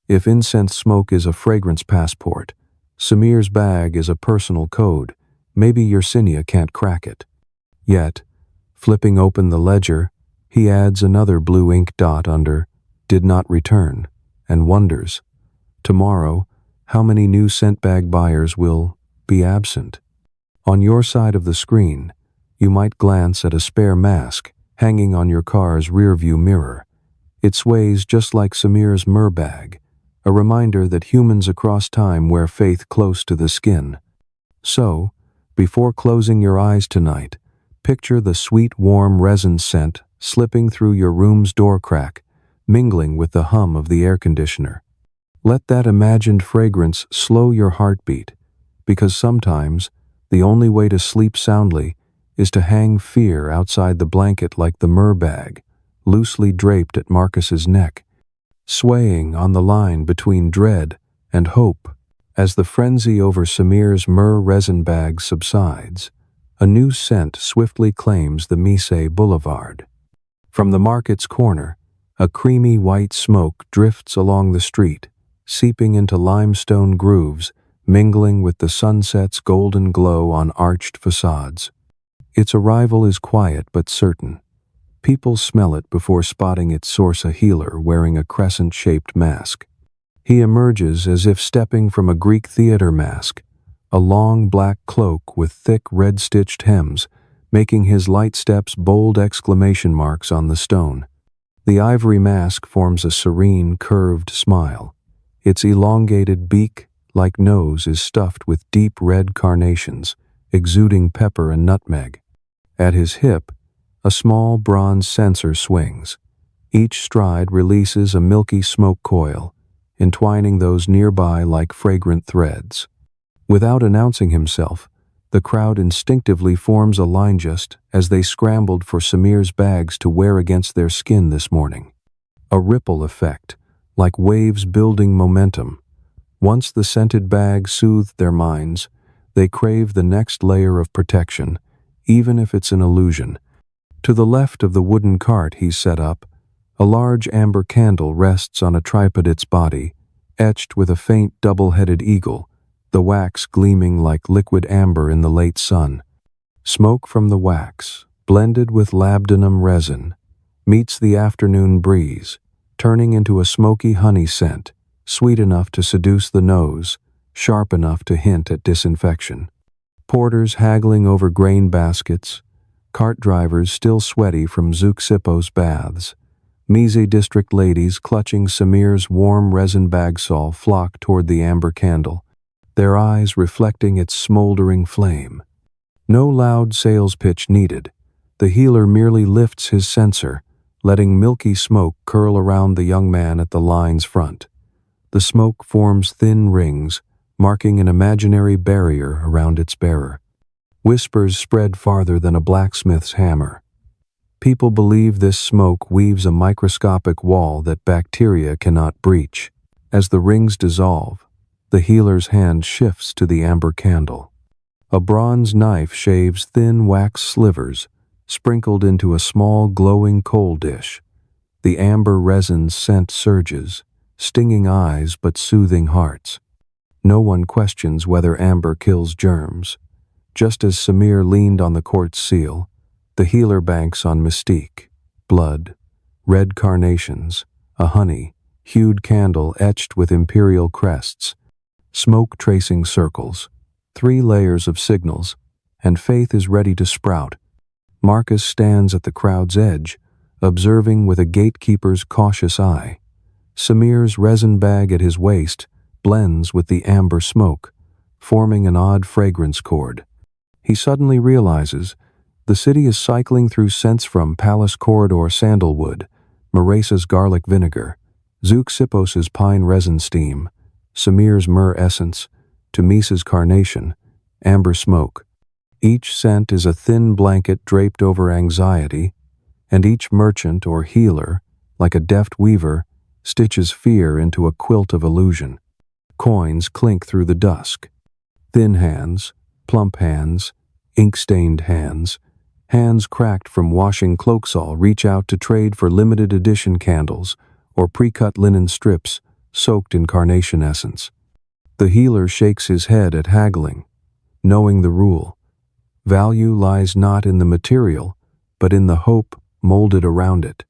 If incense smoke is a fragrance passport, Samir's bag is a personal code. Maybe Yersinia can't crack it. Yet, flipping open the ledger, he adds another blue ink dot under "did not return" and wonders, tomorrow, how many new scent bag buyers will be absent? On your side of the screen, you might glance at a spare mask hanging on your car's rearview mirror. It sways just like Samir's myrrh bag, a reminder that humans across time wear faith close to the skin. So, before closing your eyes tonight, picture the sweet, warm resin scent slipping through your room's door crack, mingling with the hum of the air conditioner. Let that imagined fragrance slow your heartbeat, because sometimes the only way to sleep soundly is to hang fear outside the blanket like the myrrh bag, loosely draped at Marcus's neck, swaying on the line between dread and hope. As the frenzy over Samir's myrrh resin bag subsides, a new scent swiftly claims the Mise Boulevard. From the market's corner, a creamy white smoke drifts along the street, seeping into limestone grooves, mingling with the sunset's golden glow on arched facades. Its arrival is quiet but certain. People smell it before spotting its source, a healer wearing a crescent-shaped mask. He emerges as if stepping from a Greek theater mask, a long black cloak with thick red-stitched hems, making his light steps bold exclamation marks on the stone. The ivory mask forms a serene, curved smile. Its elongated beak-like nose is stuffed with deep red carnations, exuding pepper and nutmeg. At his hip, a small bronze censer swings. Each stride releases a milky smoke coil, entwining those nearby like fragrant threads. Without announcing himself, the crowd instinctively forms a line just as they scrambled for Samir's bags to wear against their skin this morning. A ripple effect, like waves building momentum. Once the scented bag soothed their minds, they crave the next layer of protection, even if it's an illusion. To the left of the wooden cart he's set up, a large amber candle rests on a tripod, its body, etched with a faint double-headed eagle, the wax gleaming like liquid amber in the late sun. Smoke from the wax, blended with labdanum resin, meets the afternoon breeze, turning into a smoky honey scent, sweet enough to seduce the nose, sharp enough to hint at disinfection. Porters haggling over grain baskets, cart drivers still sweaty from Zeuxippos baths, Mise district ladies clutching Samir's warm resin bagsol flock toward the amber candle, their eyes reflecting its smoldering flame. No loud sales pitch needed. The healer merely lifts his censer, letting milky smoke curl around the young man at the line's front. The smoke forms thin rings, marking an imaginary barrier around its bearer. Whispers spread farther than a blacksmith's hammer. People believe this smoke weaves a microscopic wall that bacteria cannot breach. As the rings dissolve, The healer's hand shifts to the amber candle. A bronze knife shaves thin wax slivers, sprinkled into a small glowing coal dish. The amber resin's scent surges, stinging eyes but soothing hearts. No one questions whether amber kills germs. Just as Samir leaned on the quartz seal, the healer banks on mystique, blood, red carnations, a honey-hued candle etched with imperial crests, smoke tracing circles, 3 layers of signals, and faith is ready to sprout. Marcus stands at the crowd's edge, observing with a gatekeeper's cautious eye. Samir's resin bag at his waist blends with the amber smoke, forming an odd fragrance chord. He suddenly realizes the city is cycling through scents from Palace Corridor sandalwood, Maresa's garlic vinegar, Zeuxippos's pine resin steam, Samir's myrrh essence, to Misa's carnation, amber smoke. Each scent is a thin blanket draped over anxiety, and each merchant or healer, like a deft weaver, stitches fear into a quilt of illusion. Coins clink through the dusk. Thin hands, plump hands, ink-stained hands, hands cracked from washing cloaksall reach out to trade for limited edition candles or pre-cut linen strips soaked in carnation essence. The healer shakes his head at haggling, knowing the rule. Value lies not in the material, but in the hope molded around it.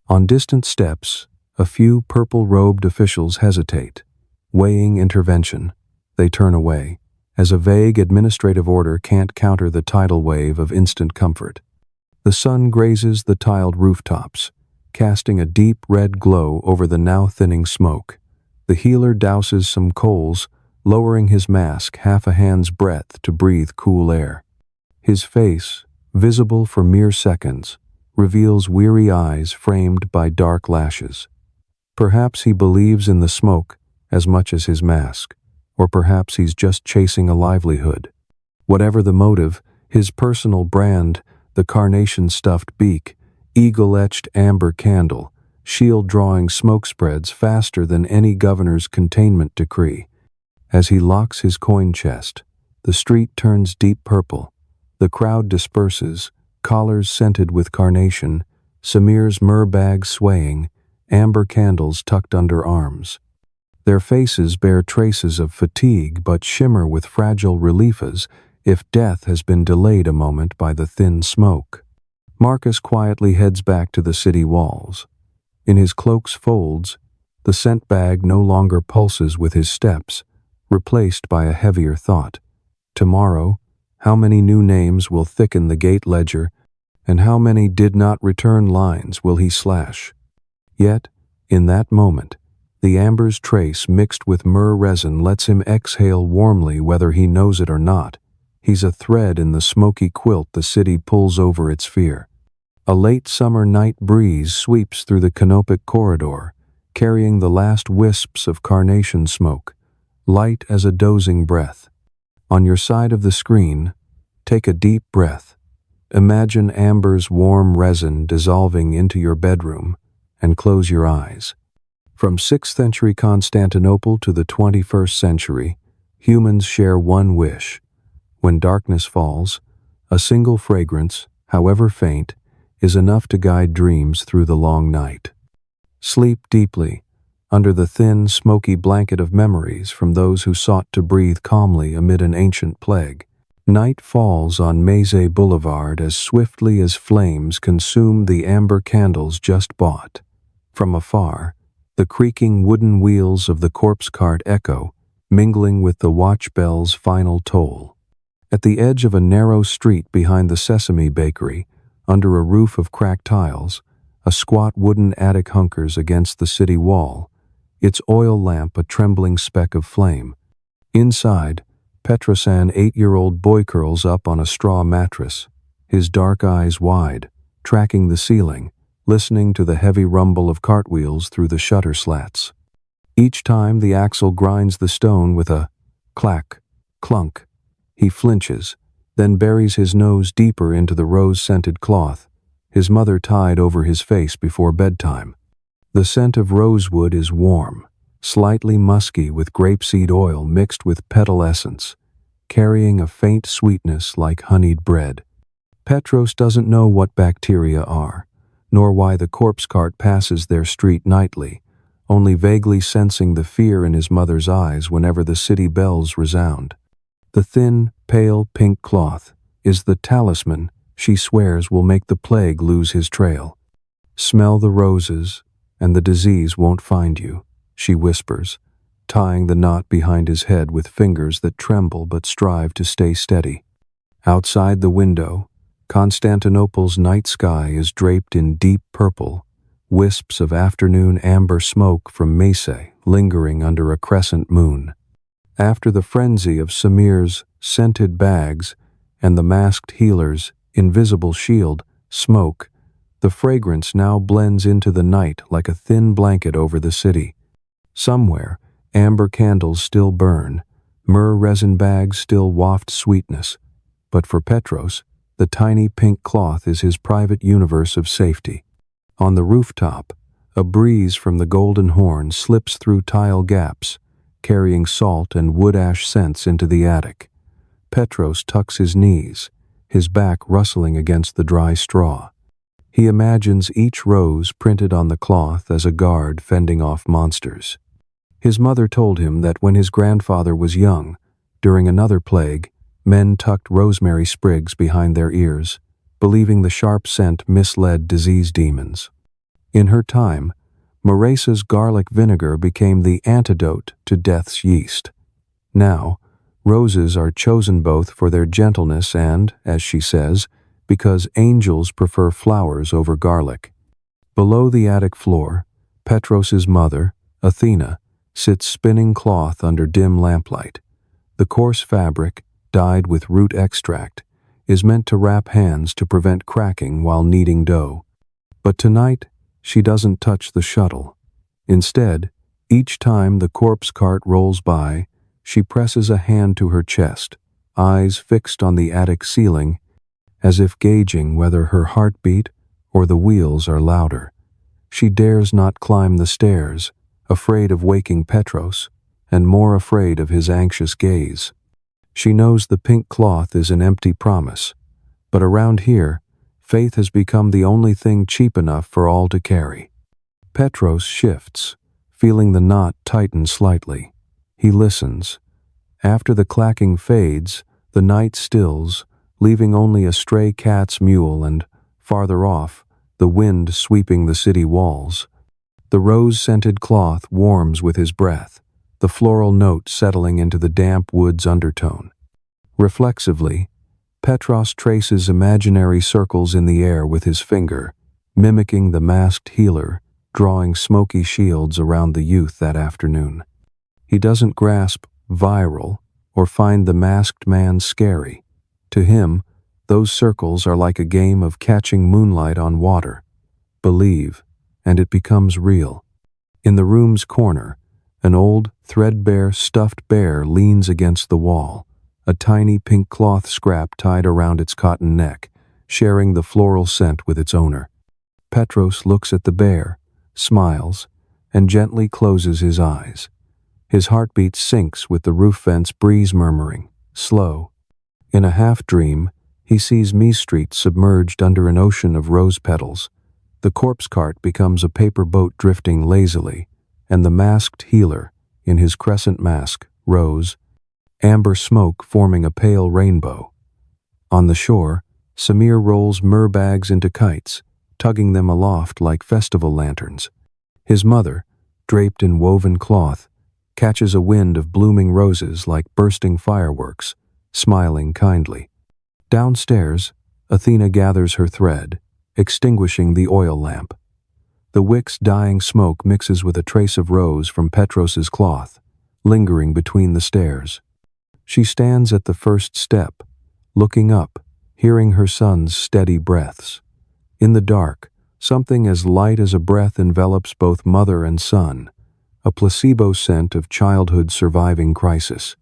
On distant steps, a few purple-robed officials hesitate. Weighing intervention, they turn away, as a vague administrative order can't counter the tidal wave of instant comfort. The sun grazes the tiled rooftops, casting a deep red glow over the now thinning smoke. The healer douses some coals, lowering his mask half a hand's breadth to breathe cool air. His face, visible for mere seconds, reveals weary eyes framed by dark lashes. Perhaps he believes in the smoke as much as his mask, or perhaps he's just chasing a livelihood. Whatever the motive, his personal brand, the carnation-stuffed beak, eagle-etched amber candle, shield-drawing smoke spreads faster than any governor's containment decree. As he locks his coin chest, the street turns deep purple. The crowd disperses, collars scented with carnation, Samir's myrrh bag swaying, amber candles tucked under arms. Their faces bear traces of fatigue but shimmer with fragile relief as if death has been delayed a moment by the thin smoke. Marcus quietly heads back to the city walls. In his cloak's folds, the scent bag no longer pulses with his steps, replaced by a heavier thought. Tomorrow, how many new names will thicken the gate ledger, and how many did not return lines will he slash? Yet, in that moment, the amber's trace mixed with myrrh resin lets him exhale warmly whether he knows it or not. He's a thread in the smoky quilt the city pulls over its fear. A late summer night breeze sweeps through the canopic corridor, carrying the last wisps of carnation smoke, light as a dozing breath. On your side of the screen, take a deep breath. Imagine amber's warm resin dissolving into your bedroom, and close your eyes. From 6th century Constantinople to the 21st century, humans share one wish. When darkness falls, a single fragrance, however faint, is enough to guide dreams through the long night. Sleep deeply, under the thin, smoky blanket of memories from those who sought to breathe calmly amid an ancient plague. Night falls on Maze Boulevard as swiftly as flames consume the amber candles just bought. From afar, the creaking wooden wheels of the corpse cart echo, mingling with the watch bell's final toll. At the edge of a narrow street behind the Sesame Bakery, under a roof of cracked tiles, a squat wooden attic hunkers against the city wall, its oil lamp a trembling speck of flame. Inside, Petrosan 8-year-old boy curls up on a straw mattress, his dark eyes wide, tracking the ceiling, listening to the heavy rumble of cartwheels through the shutter slats. Each time the axle grinds the stone with a clack, clunk, he flinches, then buries his nose deeper into the rose-scented cloth, his mother tied over his face before bedtime. The scent of rosewood is warm, slightly musky with grapeseed oil mixed with petal essence, carrying a faint sweetness like honeyed bread. Petros doesn't know what bacteria are, nor why the corpse cart passes their street nightly, only vaguely sensing the fear in his mother's eyes whenever the city bells resound. The thin, pale pink cloth is the talisman she swears will make the plague lose his trail. "Smell the roses, and the disease won't find you," she whispers, tying the knot behind his head with fingers that tremble but strive to stay steady. Outside the window, Constantinople's night sky is draped in deep purple, wisps of afternoon amber smoke from Mese lingering under a crescent moon. After the frenzy of Samir's scented bags and the masked healer's invisible shield smoke, the fragrance now blends into the night like a thin blanket over the city. Somewhere, amber candles still burn, myrrh resin bags still waft sweetness, but for Petros, the tiny pink cloth is his private universe of safety. On the rooftop, a breeze from the Golden Horn slips through tile gaps, carrying salt and wood ash scents into the attic. Petros tucks his knees, his back rustling against the dry straw. He imagines each rose printed on the cloth as a guard fending off monsters. His mother told him that when his grandfather was young, during another plague, men tucked rosemary sprigs behind their ears, believing the sharp scent misled disease demons. In her time, Maresa's garlic vinegar became the antidote to death's yeast. Now, roses are chosen both for their gentleness and, as she says, because angels prefer flowers over garlic. Below the attic floor, Petros's mother, Athena, sits spinning cloth under dim lamplight. The coarse fabric, dyed with root extract, is meant to wrap hands to prevent cracking while kneading dough. But tonight, she doesn't touch the shuttle. Instead, each time the corpse cart rolls by, she presses a hand to her chest, eyes fixed on the attic ceiling, as if gauging whether her heartbeat or the wheels are louder. She dares not climb the stairs, afraid of waking Petros, and more afraid of his anxious gaze. She knows the pink cloth is an empty promise, but around here, faith has become the only thing cheap enough for all to carry. Petros shifts, feeling the knot tighten slightly. He listens. After the clacking fades, the night stills, leaving only a stray cat's mewl and, farther off, the wind sweeping the city walls. The rose-scented cloth warms with his breath, the floral note settling into the damp wood's undertone. Reflexively, Petros traces imaginary circles in the air with his finger, mimicking the masked healer, drawing smoky shields around the youth that afternoon. He doesn't grasp viral or find the masked man scary. To him, those circles are like a game of catching moonlight on water. Believe, and it becomes real. In the room's corner, an old, threadbare stuffed bear leans against the wall, a tiny pink cloth scrap tied around its cotton neck, sharing the floral scent with its owner. Petros looks at the bear, smiles, and gently closes his eyes. His heartbeat syncs with the roof vent's breeze murmuring, slow. In a half-dream, he sees Mies Street submerged under an ocean of rose petals. The corpse cart becomes a paper boat drifting lazily, and the masked healer, in his crescent mask, rose, amber smoke forming a pale rainbow. On the shore, Samir rolls myrrh bags into kites, tugging them aloft like festival lanterns. His mother, draped in woven cloth, catches a wind of blooming roses like bursting fireworks, smiling kindly. Downstairs, Athena gathers her thread, extinguishing the oil lamp. The wick's dying smoke mixes with a trace of rose from Petros's cloth, lingering between the stairs. She stands at the first step, looking up, hearing her son's steady breaths. In the dark, something as light as a breath envelops both mother and son, a placebo scent of childhood surviving crisis.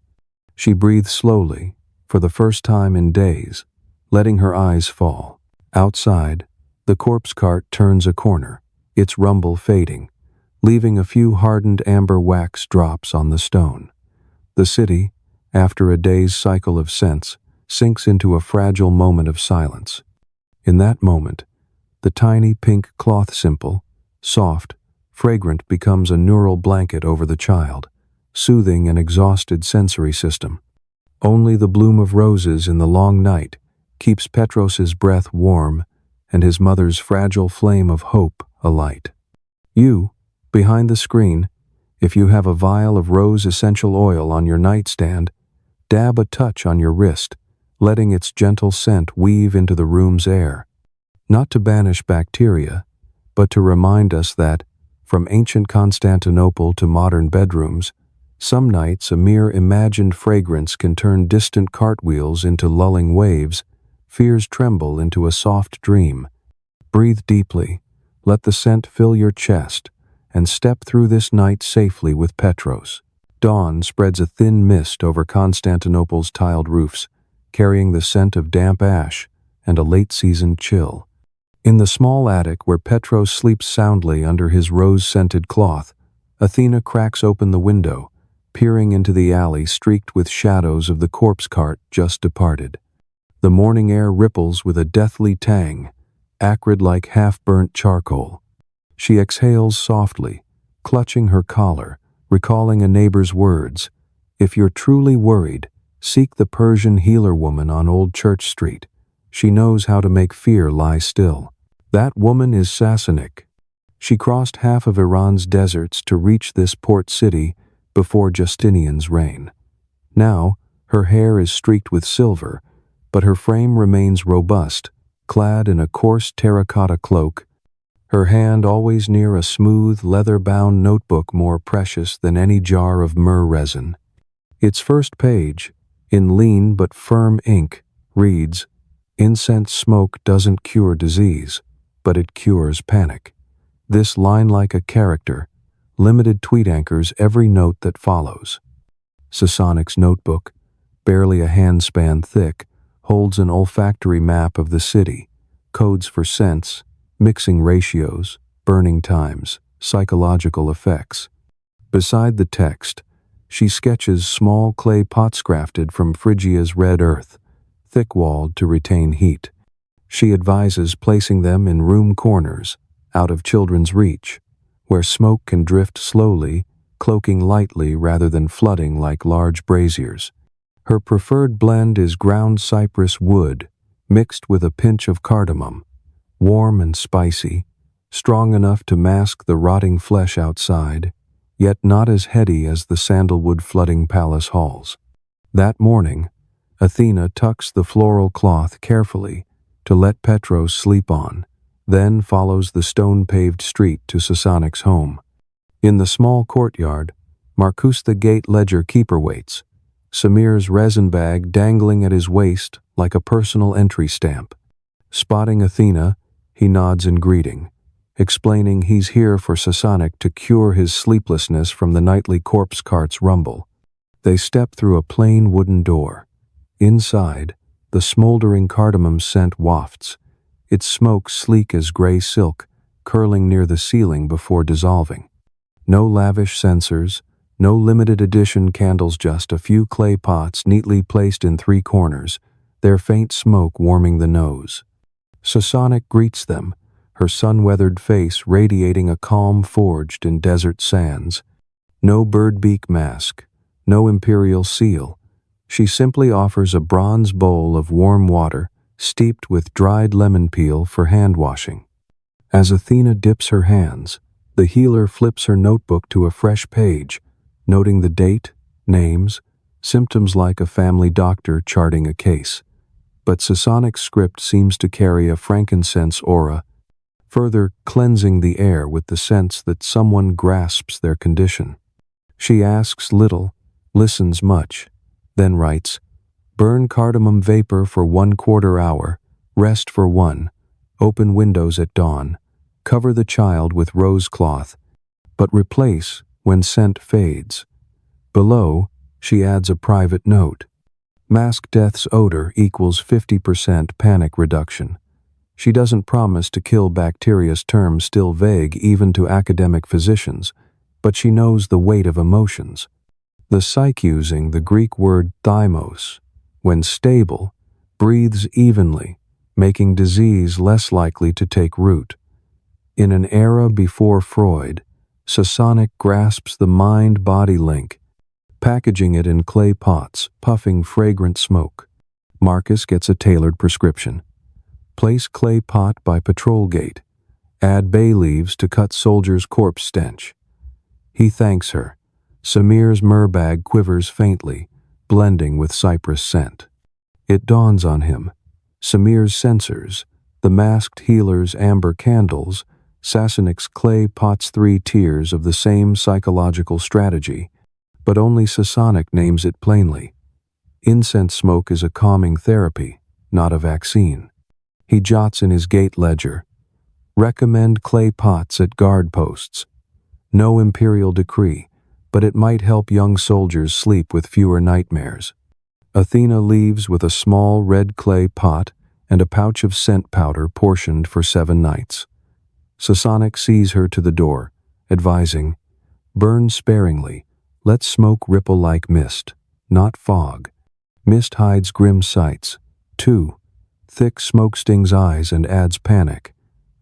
She breathes slowly, for the first time in days, letting her eyes fall. Outside, the corpse cart turns a corner, its rumble fading, leaving a few hardened amber wax drops on the stone. The city, after a day's cycle of scents, sinks into a fragile moment of silence. In that moment, the tiny pink cloth simple, soft, fragrant becomes a neural blanket over the child, soothing an exhausted sensory system. Only the bloom of roses in the long night keeps Petros's breath warm and his mother's fragile flame of hope alight. You, behind the screen, if you have a vial of rose essential oil on your nightstand, dab a touch on your wrist, letting its gentle scent weave into the room's air. Not to banish bacteria, but to remind us that, from ancient Constantinople to modern bedrooms, some nights a mere imagined fragrance can turn distant cartwheels into lulling waves, fears tremble into a soft dream. Breathe deeply, let the scent fill your chest, and step through this night safely with Petros. Dawn spreads a thin mist over Constantinople's tiled roofs, carrying the scent of damp ash and a late-season chill. In the small attic where Petros sleeps soundly under his rose-scented cloth, Athena cracks open the window, peering into the alley streaked with shadows of the corpse cart just departed. The morning air ripples with a deathly tang, acrid like half-burnt charcoal. She exhales softly, clutching her collar, recalling a neighbor's words, "If you're truly worried, seek the Persian healer woman on Old Church Street. She knows how to make fear lie still." That woman is Sassanach. She crossed half of Iran's deserts to reach this port city before Justinian's reign. Now, her hair is streaked with silver, but her frame remains robust, clad in a coarse terracotta cloak, her hand always near a smooth, leather-bound notebook more precious than any jar of myrrh resin. Its first page, in lean but firm ink, reads, "Incense smoke doesn't cure disease, but it cures panic." This line like a character, limited tweet anchors every note that follows. Sassanich's notebook, barely a handspan thick, holds an olfactory map of the city, codes for scents, mixing ratios, burning times, psychological effects. Beside the text, she sketches small clay pots crafted from Phrygia's red earth, thick-walled to retain heat. She advises placing them in room corners, out of children's reach, where smoke can drift slowly, cloaking lightly rather than flooding like large braziers. Her preferred blend is ground cypress wood, mixed with a pinch of cardamom, warm and spicy, strong enough to mask the rotting flesh outside, yet not as heady as the sandalwood flooding palace halls. That morning, Athena tucks the floral cloth carefully to let Petros sleep on, then follows the stone-paved street to Sassanich's home. In the small courtyard, Marcus the gate ledger keeper waits, Samir's resin bag dangling at his waist like a personal entry stamp. Spotting Athena, he nods in greeting, explaining he's here for Sassanich to cure his sleeplessness from the nightly corpse cart's rumble. They step through a plain wooden door. Inside, the smoldering cardamom scent wafts, its smoke sleek as gray silk, curling near the ceiling before dissolving. No lavish censers, no limited edition candles, just a few clay pots neatly placed in three corners, their faint smoke warming the nose. Sassanic greets them, her sun-weathered face radiating a calm forged in desert sands. No bird-beak mask, no imperial seal. She simply offers a bronze bowl of warm water, steeped with dried lemon peel for hand-washing. As Athena dips her hands, the healer flips her notebook to a fresh page, noting the date, names, symptoms like a family doctor charting a case. But Sassanich's script seems to carry a frankincense aura, further cleansing the air with the sense that someone grasps their condition. She asks little, listens much, then writes, "Burn cardamom vapor for 1/4 hour, rest for 1, open windows at dawn, cover the child with rose cloth, but replace when scent fades." Below, she adds a private note. Mask death's odor equals 50% panic reduction. She doesn't promise to kill bacteria's term still vague even to academic physicians, but she knows the weight of emotions. The psyche, using the Greek word thymos, when stable, breathes evenly, making disease less likely to take root. In an era before Freud, Sasonic grasps the mind-body link, packaging it in clay pots, puffing fragrant smoke. Marcus gets a tailored prescription. Place clay pot by patrol gate. Add bay leaves to cut soldier's corpse stench. He thanks her. Samir's myrrh bag quivers faintly, blending with cypress scent. It dawns on him. Samir's censers, the masked healer's amber candles, Sasonic's clay pot's 3 tiers of the same psychological strategy, but only Sasonic names it plainly. Incense smoke is a calming therapy, not a vaccine. He jots in his gate ledger, recommend clay pots at guard posts. No imperial decree, but it might help young soldiers sleep with fewer nightmares. Athena leaves with a small red clay pot and a pouch of scent powder portioned for 7 nights. Sasonic sees her to the door, advising, burn sparingly, let smoke ripple like mist, not fog. Mist hides grim sights. 2. Thick smoke stings eyes and adds panic.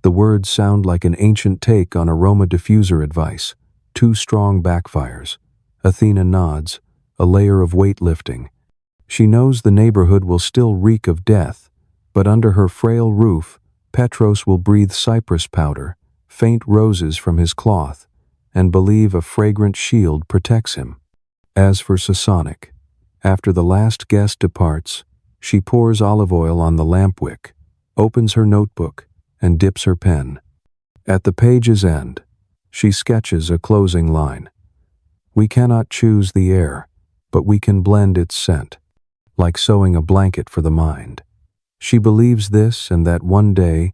The words sound like an ancient take on aroma diffuser advice. 2 strong backfires. Athena nods, a layer of weight lifting. She knows the neighborhood will still reek of death, but under her frail roof, Petros will breathe cypress powder, faint roses from his cloth, and believe a fragrant shield protects him. As for Sasonic, after the last guest departs, she pours olive oil on the lamp wick, opens her notebook, and dips her pen. At the page's end, she sketches a closing line. We cannot choose the air, but we can blend its scent, like sewing a blanket for the mind. She believes this and that one day,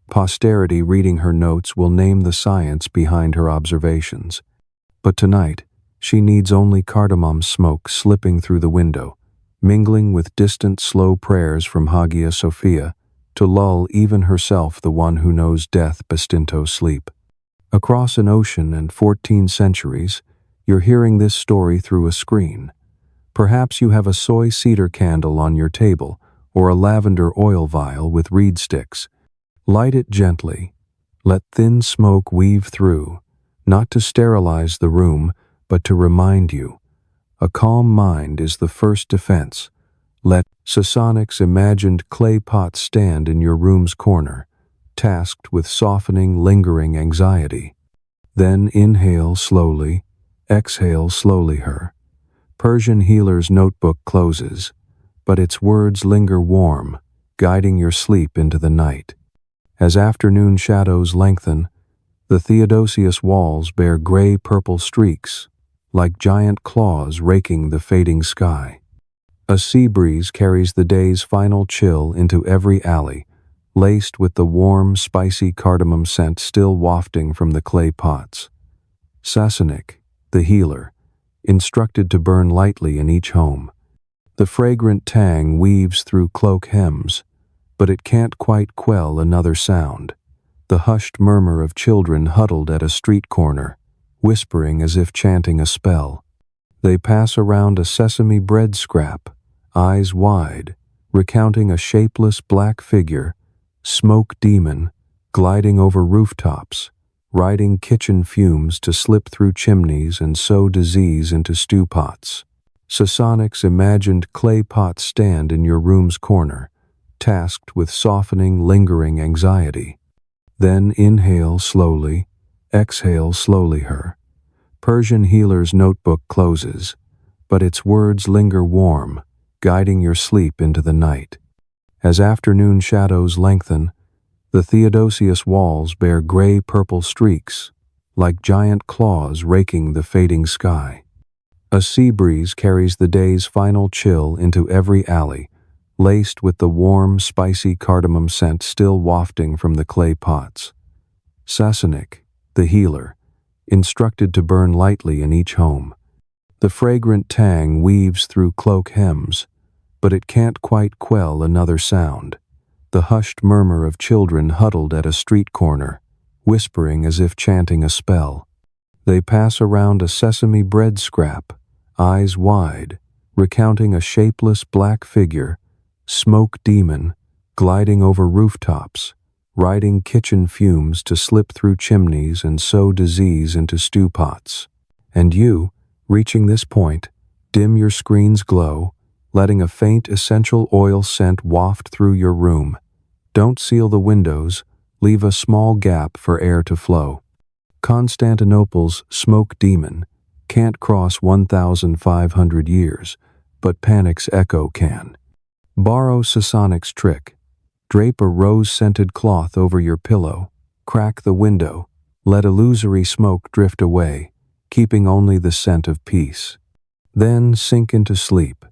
posterity reading her notes will name the science behind her observations. But tonight, she needs only cardamom smoke slipping through the window, mingling with distant slow prayers from Hagia Sophia, to lull even herself, the one who knows death bestinto sleep. Across an ocean and 14 centuries, you're hearing this story through a screen. Perhaps you have a soy cedar candle on your table, or a lavender oil vial with reed sticks. Light it gently. Let thin smoke weave through, not to sterilize the room, but to remind you. A calm mind is the first defense. Let Sasonic's imagined clay pot stand in your room's corner, tasked with softening lingering anxiety. Then inhale slowly, exhale slowly her. Persian healer's notebook closes, but its words linger warm, guiding your sleep into the night. As afternoon shadows lengthen, the Theodosius walls bear gray-purple streaks, like giant claws raking the fading sky. A sea breeze carries the day's final chill into every alley, laced with the warm, spicy cardamom scent still wafting from the clay pots. Sasonic, the healer, instructed to burn lightly in each home. The fragrant tang weaves through cloak hems, but it can't quite quell another sound. The hushed murmur of children huddled at a street corner, whispering as if chanting a spell. They pass around a sesame bread scrap, eyes wide, recounting a shapeless black figure, smoke demon, gliding over rooftops, riding kitchen fumes to slip through chimneys and sow disease into stew pots. Sasonic's imagined clay pot stand in your room's corner, tasked with softening lingering anxiety. Then inhale slowly, exhale slowly her. Persian healer's notebook closes, but its words linger warm, guiding your sleep into the night. As afternoon shadows lengthen, the Theodosius walls bear gray-purple streaks, like giant claws raking the fading sky. A sea breeze carries the day's final chill into every alley, laced with the warm, spicy cardamom scent still wafting from the clay pots. Sasonic, the healer, instructed to burn lightly in each home. The fragrant tang weaves through cloak hems, but it can't quite quell another sound. the hushed murmur of children huddled at a street corner, whispering as if chanting a spell. They pass around a sesame bread scrap, eyes wide, recounting a shapeless black figure, smoke demon, gliding over rooftops, riding kitchen fumes to slip through chimneys and sow disease into stew pots. And you, reaching this point, dim your screen's glow, letting a faint essential oil scent waft through your room. Don't seal the windows, leave a small gap for air to flow. Constantinople's smoke demon can't cross 1,500 years, but panic's echo can. Borrow Sasonic's trick. Drape a rose-scented cloth over your pillow, crack the window, let illusory smoke drift away, keeping only the scent of peace. Then sink into sleep,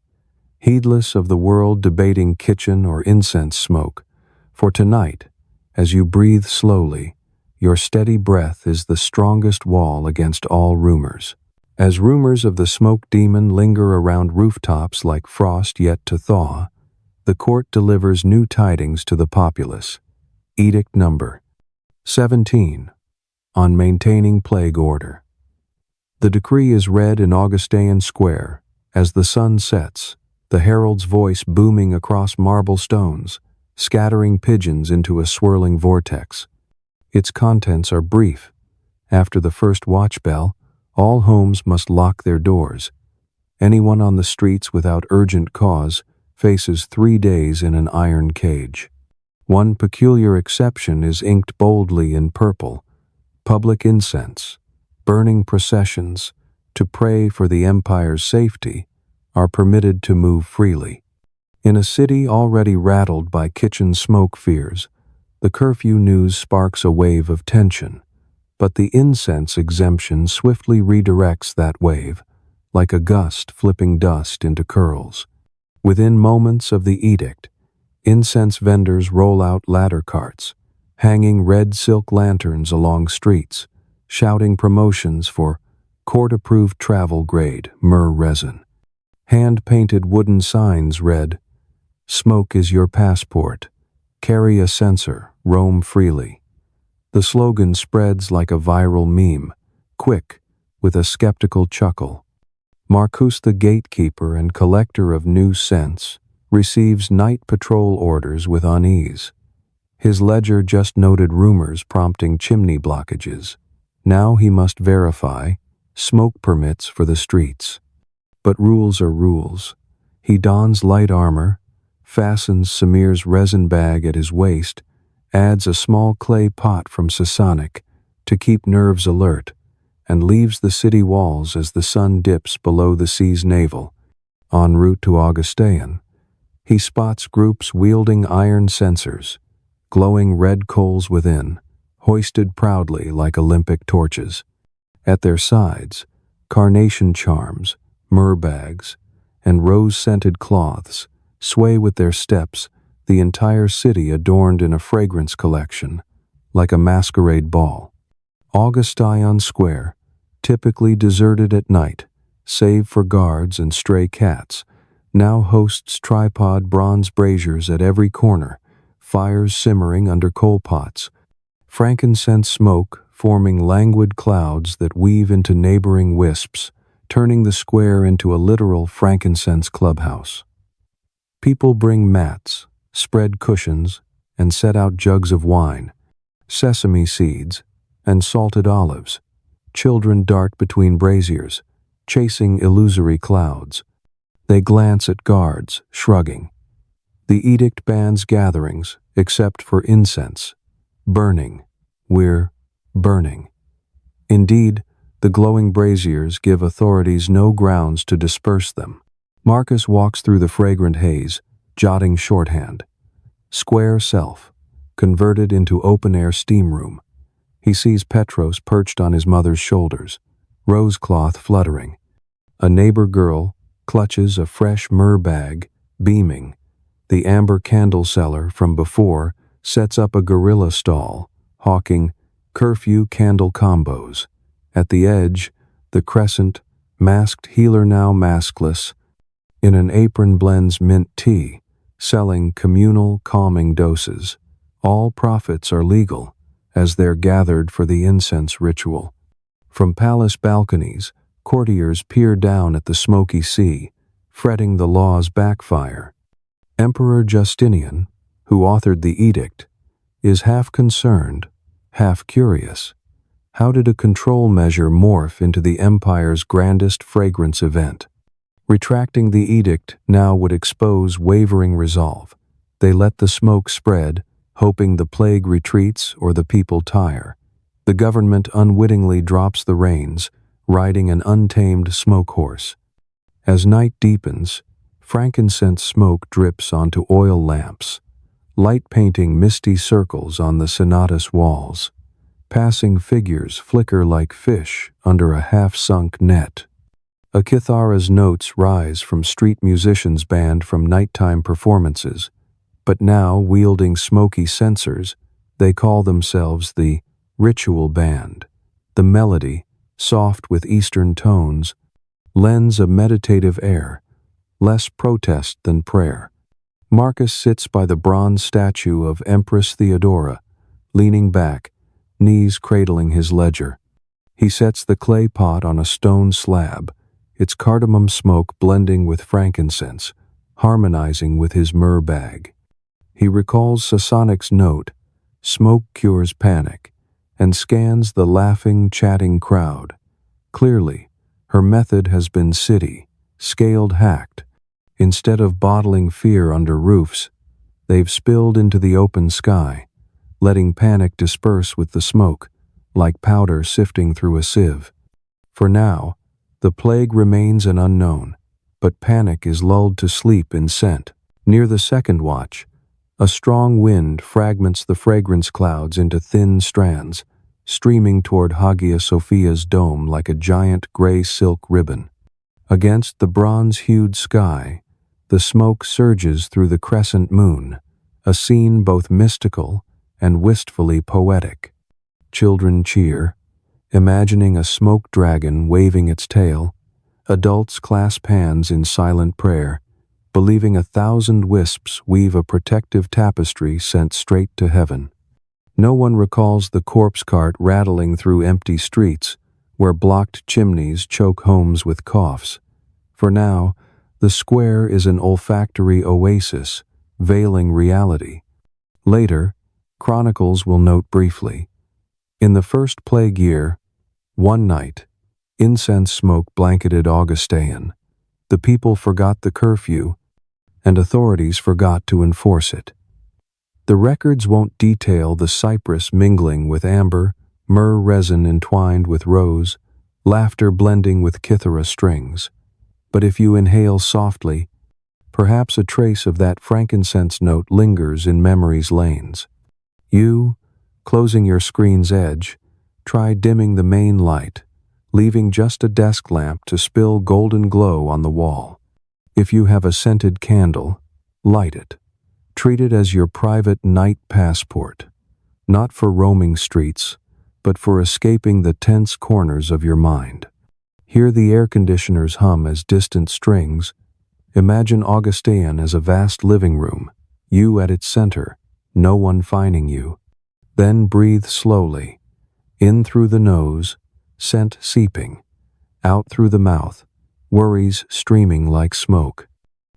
heedless of the world debating kitchen or incense smoke, for tonight, as you breathe slowly, your steady breath is the strongest wall against all rumors. As rumors of the smoke demon linger around rooftops like frost yet to thaw, the court delivers new tidings to the populace. Edict number 17, on maintaining plague order. The decree is read in Augustan Square. As the sun sets, the herald's voice booming across marble stones, scattering pigeons into a swirling vortex. Its contents are brief. After the first watch bell, all homes must lock their doors. Anyone on the streets without urgent cause faces 3 days in an iron cage. One peculiar exception is inked boldly in purple. Public incense, burning processions, to pray for the empire's safety, are permitted to move freely. In a city already rattled by kitchen smoke fears, the curfew news sparks a wave of tension, but the incense exemption swiftly redirects that wave, like a gust flipping dust into curls. Within moments of the edict, incense vendors roll out ladder carts, hanging red silk lanterns along streets, shouting promotions for court-approved travel-grade myrrh resin. Hand-painted wooden signs read, "Smoke is your passport. Carry a censer, roam freely." The slogan spreads like a viral meme, quick, with a skeptical chuckle. Marcus, the gatekeeper and collector of new scents, receives night patrol orders with unease. His ledger just noted rumors prompting chimney blockages. Now he must verify smoke permits for the streets. But rules are rules. He dons light armor, fastens Samir's resin bag at his waist, adds a small clay pot from Sasonic to keep nerves alert, and leaves the city walls as the sun dips below the sea's navel. En route to Augustan, he spots groups wielding iron censers, glowing red coals within, hoisted proudly like Olympic torches. At their sides, carnation charms, myrrh bags, and rose-scented cloths sway with their steps, the entire city adorned in a fragrance collection, like a masquerade ball. Augustan Square, typically deserted at night, save for guards and stray cats, now hosts tripod bronze braziers at every corner, fires simmering under coal pots, frankincense smoke forming languid clouds that weave into neighboring wisps, turning the square into a literal frankincense clubhouse. People bring mats, spread cushions, and set out jugs of wine, sesame seeds, and salted olives. Children dart between braziers, chasing illusory clouds. They glance at guards, shrugging. The edict bans gatherings, except for incense. Burning. We're burning. Indeed, the glowing braziers give authorities no grounds to disperse them. Marcus walks through the fragrant haze, jotting shorthand. Square self, converted into open-air steam room. He sees Petros perched on his mother's shoulders, rose cloth fluttering. A neighbor girl clutches a fresh myrrh bag, beaming. The amber candle seller from before sets up a gorilla stall, hawking curfew candle combos. At the edge, the crescent, masked healer now maskless, in an apron blends mint tea, selling communal calming doses. All profits are legal, as they're gathered for the incense ritual. From palace balconies, courtiers peer down at the smoky sea, fretting the law's backfire. Emperor Justinian, who authored the edict, is half concerned, half curious. How did a control measure morph into the empire's grandest fragrance event? Retracting the edict now would expose wavering resolve. They let the smoke spread, hoping the plague retreats or the people tire. The government unwittingly drops the reins, riding an untamed smoke horse. As night deepens, frankincense smoke drips onto oil lamps, light painting misty circles on the senatus walls. Passing figures flicker like fish under a half-sunk net. A kithara's notes rise from street musicians banned from nighttime performances, but now wielding smoky censers, they call themselves the ritual band. The melody, soft with Eastern tones, lends a meditative air, less protest than prayer. Marcus sits by the bronze statue of Empress Theodora, leaning back, knees cradling his ledger. He sets the clay pot on a stone slab, its cardamom smoke blending with frankincense, harmonizing with his myrrh bag. He recalls Sasonic's note, "Smoke cures panic," and scans the laughing, chatting crowd. Clearly, her method has been city, scaled hacked. Instead of bottling fear under roofs, they've spilled into the open sky, letting panic disperse with the smoke, like powder sifting through a sieve. For now, the plague remains an unknown, but panic is lulled to sleep in scent. Near the second watch, a strong wind fragments the fragrance clouds into thin strands, streaming toward Hagia Sophia's dome like a giant gray silk ribbon. Against the bronze-hued sky, the smoke surges through the crescent moon, a scene both mystical and wistfully poetic. Children cheer, imagining a smoke dragon waving its tail. Adults clasp hands in silent prayer, believing 1,000 wisps weave a protective tapestry sent straight to heaven. No one recalls the corpse cart rattling through empty streets, where blocked chimneys choke homes with coughs. For now, the square is an olfactory oasis, veiling reality. Later, chronicles will note briefly, in the first plague year, one night, incense smoke blanketed Augustan. The people forgot the curfew, and authorities forgot to enforce it. The records won't detail the cypress mingling with amber, myrrh resin entwined with rose, laughter blending with kithara strings. But if you inhale softly, perhaps a trace of that frankincense note lingers in memory's lanes. You, closing your screen's edge, try dimming the main light, leaving just a desk lamp to spill golden glow on the wall. If you have a scented candle, light it. Treat it as your private night passport, not for roaming streets, but for escaping the tense corners of your mind. Hear the air conditioners hum as distant strings. Imagine Augustan as a vast living room, you at its center, no one finding you. Then breathe slowly, in through the nose, scent seeping, out through the mouth, worries streaming like smoke.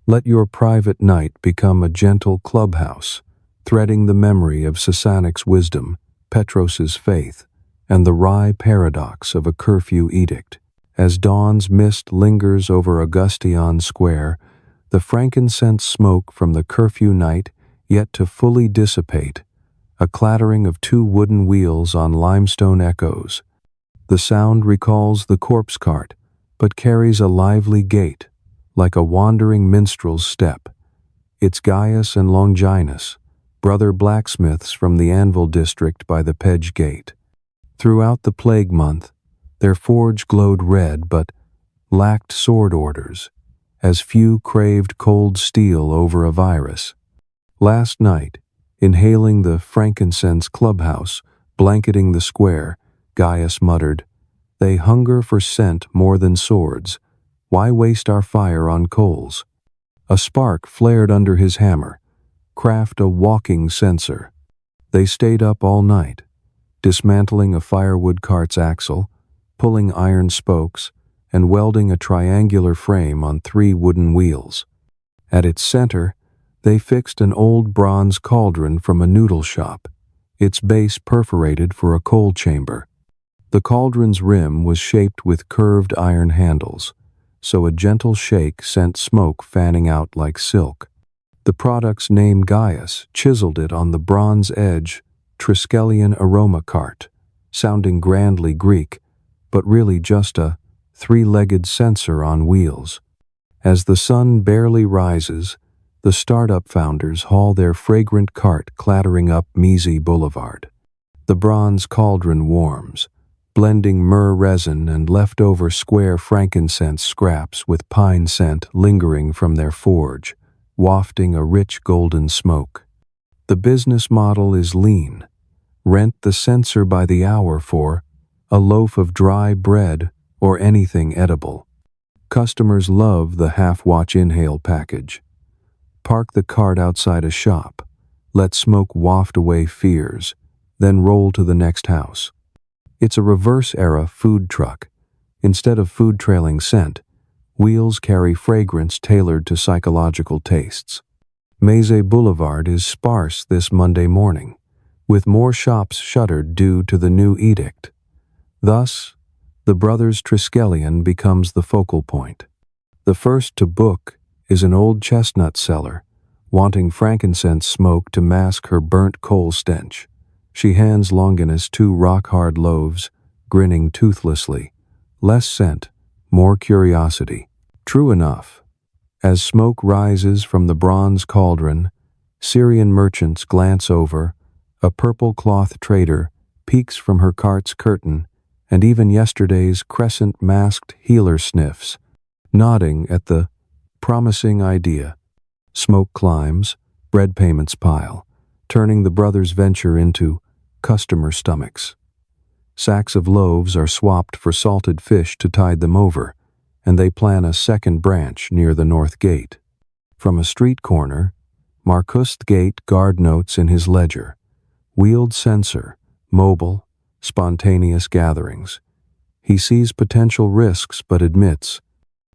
Let your private night become a gentle clubhouse, threading the memory of Sasonic's wisdom, Petros's faith, and the wry paradox of a curfew edict. As dawn's mist lingers over Augustion Square, the frankincense smoke from the curfew night yet to fully dissipate, a clattering of 2 wooden wheels on limestone echoes. The sound recalls the corpse cart, but carries a lively gait, like a wandering minstrel's step. It's Gaius and Longinus, brother blacksmiths from the Anvil district by the Pedge Gate. Throughout the plague month, their forge glowed red but lacked sword orders, as few craved cold steel over a virus. Last night, inhaling the frankincense clubhouse, blanketing the square, Gaius muttered, "They hunger for scent more than swords. Why waste our fire on coals?" A spark flared under his hammer. Craft a walking censer. They stayed up all night, dismantling a firewood cart's axle, pulling iron spokes, and welding a triangular frame on 3 wooden wheels. At its center, they fixed an old bronze cauldron from a noodle shop, its base perforated for a coal chamber. The cauldron's rim was shaped with curved iron handles, so a gentle shake sent smoke fanning out like silk. The product's name Gaius chiseled it on the bronze edge, Triskelion aroma cart, sounding grandly Greek, but really just a 3-legged censer on wheels. As the sun barely rises, the startup founders haul their fragrant cart clattering up Mizi Boulevard. The bronze cauldron warms, blending myrrh resin and leftover square frankincense scraps with pine scent lingering from their forge, wafting a rich golden smoke. The business model is lean. Rent the censer by the hour for a loaf of dry bread or anything edible. Customers love the half-watch inhale package. Park the cart outside a shop, let smoke waft away fears, then roll to the next house. It's a reverse-era food truck. Instead of food trailing scent, wheels carry fragrance tailored to psychological tastes. Mizi Boulevard is sparse this Monday morning, with more shops shuttered due to the new edict. Thus, the brothers Triskelion becomes the focal point. The first to book is an old chestnut seller, wanting frankincense smoke to mask her burnt coal stench. She hands Longinus 2 rock-hard loaves, grinning toothlessly. Less scent, more curiosity. True enough, as smoke rises from the bronze cauldron, Syrian merchants glance over, a purple cloth trader peeks from her cart's curtain, and even yesterday's crescent-masked healer sniffs, nodding at the promising idea. Smoke climbs, bread payments pile, turning the brothers' venture into customer stomachs. Sacks of loaves are swapped for salted fish to tide them over, and they plan a second branch near the north gate. From a street corner, Marcus Gate guard notes in his ledger, wheeled censer, mobile, spontaneous gatherings. He sees potential risks but admits,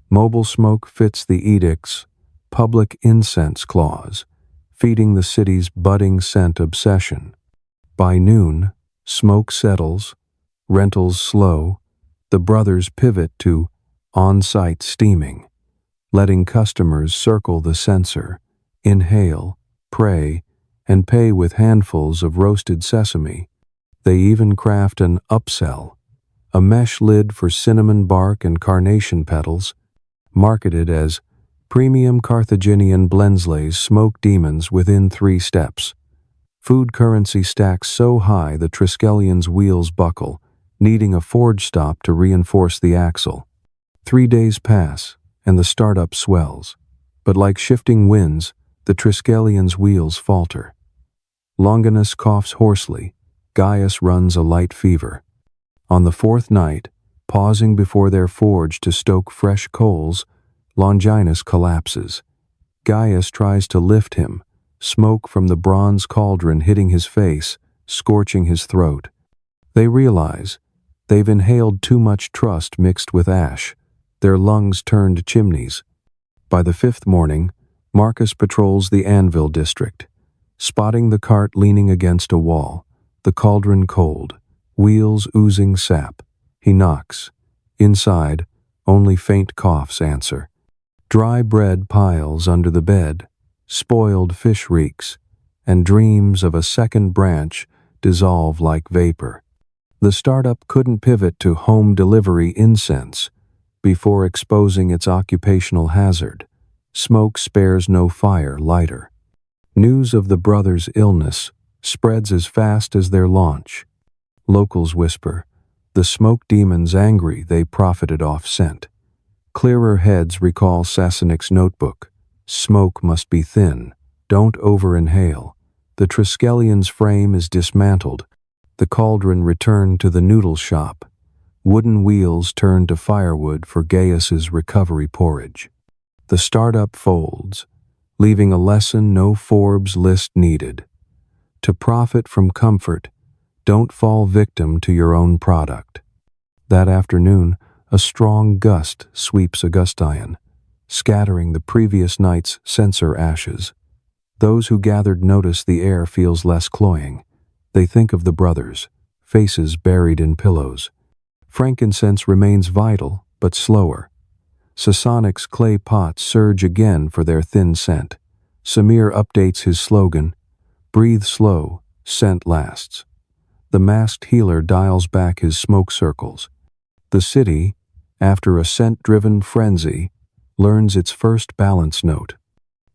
mobile smoke fits the edict's public incense clause, feeding the city's budding scent obsession. By noon, smoke settles, rentals slow, the brothers pivot to on-site steaming, letting customers circle the censer, inhale, pray, and pay with handfuls of roasted sesame. They even craft an upsell, a mesh lid for cinnamon bark and carnation petals, marketed as premium Carthaginian Blensley's smoke demons within 3 steps. Food currency stacks so high the Triskelions' wheels buckle, needing a forge stop to reinforce the axle. 3 days pass, and the startup swells. But like shifting winds, the Triskelions' wheels falter. Longinus coughs hoarsely. Gaius runs a light fever. On the 4th night, pausing before their forge to stoke fresh coals, Longinus collapses. Gaius tries to lift him, smoke from the bronze cauldron hitting his face, scorching his throat. They realize they've inhaled too much trust mixed with ash. Their lungs turned chimneys. By the 5th morning, Marcus patrols the Anvil district, spotting the cart leaning against a wall, the cauldron cold, wheels oozing sap. He knocks. Inside, only faint coughs answer. Dry bread piles under the bed, spoiled fish reeks, and dreams of a second branch dissolve like vapor. The startup couldn't pivot to home delivery incense before exposing its occupational hazard. Smoke spares no fire lighter. News of the brothers' illness spreads as fast as their launch. Locals whisper, the smoke demons angry they profited off scent. Clearer heads recall Sassenach's notebook. Smoke must be thin. Don't over-inhale. The Triskelions' frame is dismantled. The cauldron returned to the noodle shop. Wooden wheels turned to firewood for Gaius's recovery porridge. The startup folds, leaving a lesson no Forbes list needed. To profit from comfort, don't fall victim to your own product. That afternoon, a strong gust sweeps Augustine, scattering the previous night's censer ashes. Those who gathered notice the air feels less cloying. They think of the brothers, faces buried in pillows. Frankincense remains vital, but slower. Sasonic's clay pots surge again for their thin scent. Samir updates his slogan, "Breathe slow, scent lasts." The masked healer dials back his smoke circles. The city, after a scent-driven frenzy, learns its first balance note.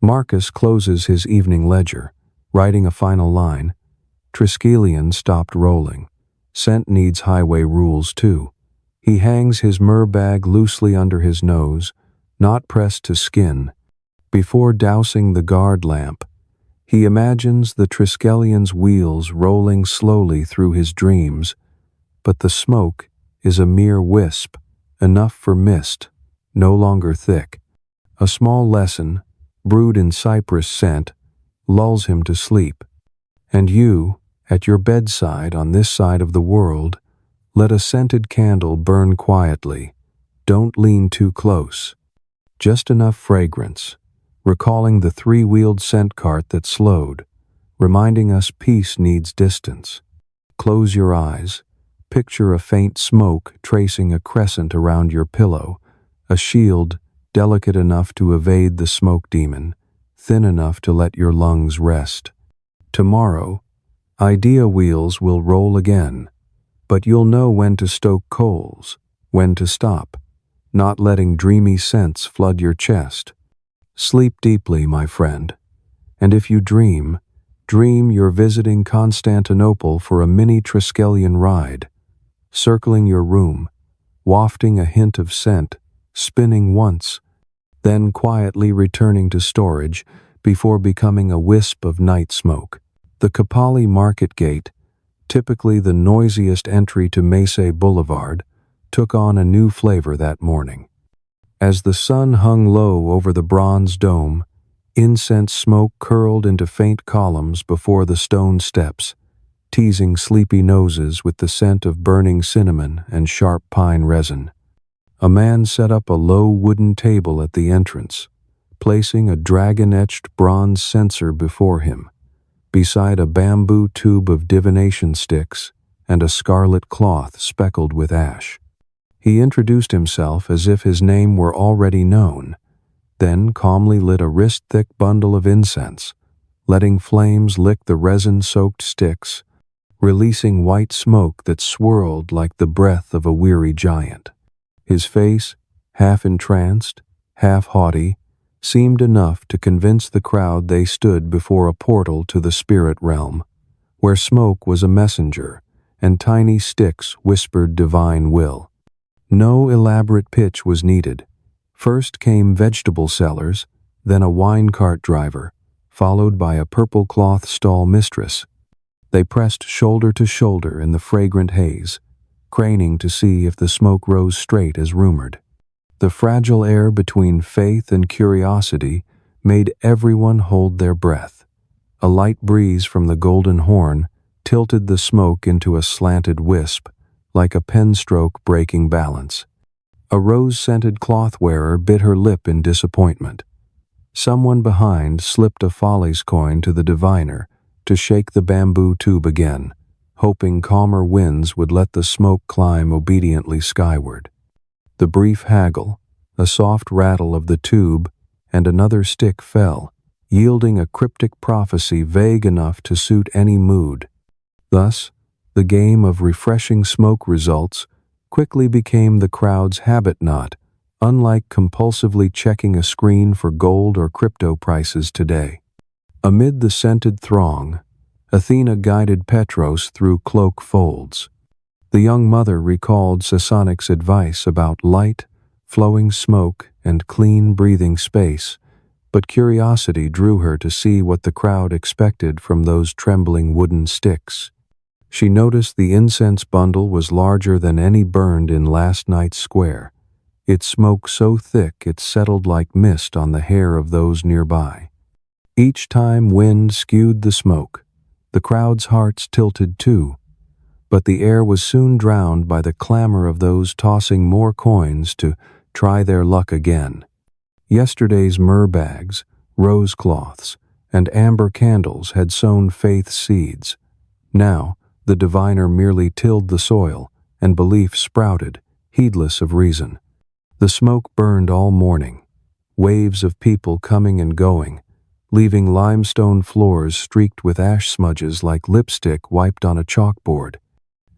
Marcus closes his evening ledger, writing a final line. Triskelion stopped rolling. Scent needs highway rules too. He hangs his myrrh bag loosely under his nose, not pressed to skin. Before dousing the guard lamp, he imagines the Triskelion's wheels rolling slowly through his dreams, but the smoke is a mere wisp, enough for mist, no longer thick. A small lesson, brewed in cypress scent, lulls him to sleep. And you, at your bedside on this side of the world, let a scented candle burn quietly. Don't lean too close. Just enough fragrance, recalling the three-wheeled scent cart that slowed, reminding us peace needs distance. Close your eyes. Picture a faint smoke tracing a crescent around your pillow, a shield delicate enough to evade the smoke demon, thin enough to let your lungs rest. Tomorrow, idea wheels will roll again, but you'll know when to stoke coals, when to stop, not letting dreamy scents flood your chest. Sleep deeply, my friend, and if you dream you're visiting Constantinople for a mini Triskelion ride, circling your room, wafting a hint of scent, spinning once, then quietly returning to storage before becoming a wisp of night smoke. The Kapali Market Gate, typically the noisiest entry to Mese Boulevard, took on a new flavor that morning. As the sun hung low over the bronze dome, incense smoke curled into faint columns before the stone steps, teasing sleepy noses with the scent of burning cinnamon and sharp pine resin. A man set up a low wooden table at the entrance, placing a dragon-etched bronze censer before him, beside a bamboo tube of divination sticks and a scarlet cloth speckled with ash. He introduced himself as if his name were already known, then calmly lit a wrist-thick bundle of incense, letting flames lick the resin-soaked sticks, releasing white smoke that swirled like the breath of a weary giant. His face, half entranced, half haughty, seemed enough to convince the crowd they stood before a portal to the spirit realm, where smoke was a messenger and tiny sticks whispered divine will. No elaborate pitch was needed. First came vegetable sellers, then a wine cart driver, followed by a purple cloth stall mistress. They pressed shoulder to shoulder in the fragrant haze, craning to see if the smoke rose straight as rumored. The fragile air between faith and curiosity made everyone hold their breath. A light breeze from the golden horn tilted the smoke into a slanted wisp, like a pen stroke breaking balance. A rose-scented cloth-wearer bit her lip in disappointment. Someone behind slipped a follies coin to the diviner to shake the bamboo tube again, hoping calmer winds would let the smoke climb obediently skyward. The brief haggle, a soft rattle of the tube, and another stick fell, yielding a cryptic prophecy vague enough to suit any mood. Thus, the game of refreshing smoke results quickly became the crowd's habit knot, unlike compulsively checking a screen for gold or crypto prices today. Amid the scented throng, Athena guided Petros through cloak folds. The young mother recalled Sasonic's advice about light, flowing smoke, and clean breathing space, but curiosity drew her to see what the crowd expected from those trembling wooden sticks. She noticed the incense bundle was larger than any burned in last night's square, its smoke so thick it settled like mist on the hair of those nearby. Each time wind skewed the smoke, the crowd's hearts tilted too, but the air was soon drowned by the clamor of those tossing more coins to try their luck again. Yesterday's myrrh bags, rose cloths, and amber candles had sown faith's seeds. Now, the diviner merely tilled the soil, and belief sprouted, heedless of reason. The smoke burned all morning, waves of people coming and going, leaving limestone floors streaked with ash smudges like lipstick wiped on a chalkboard.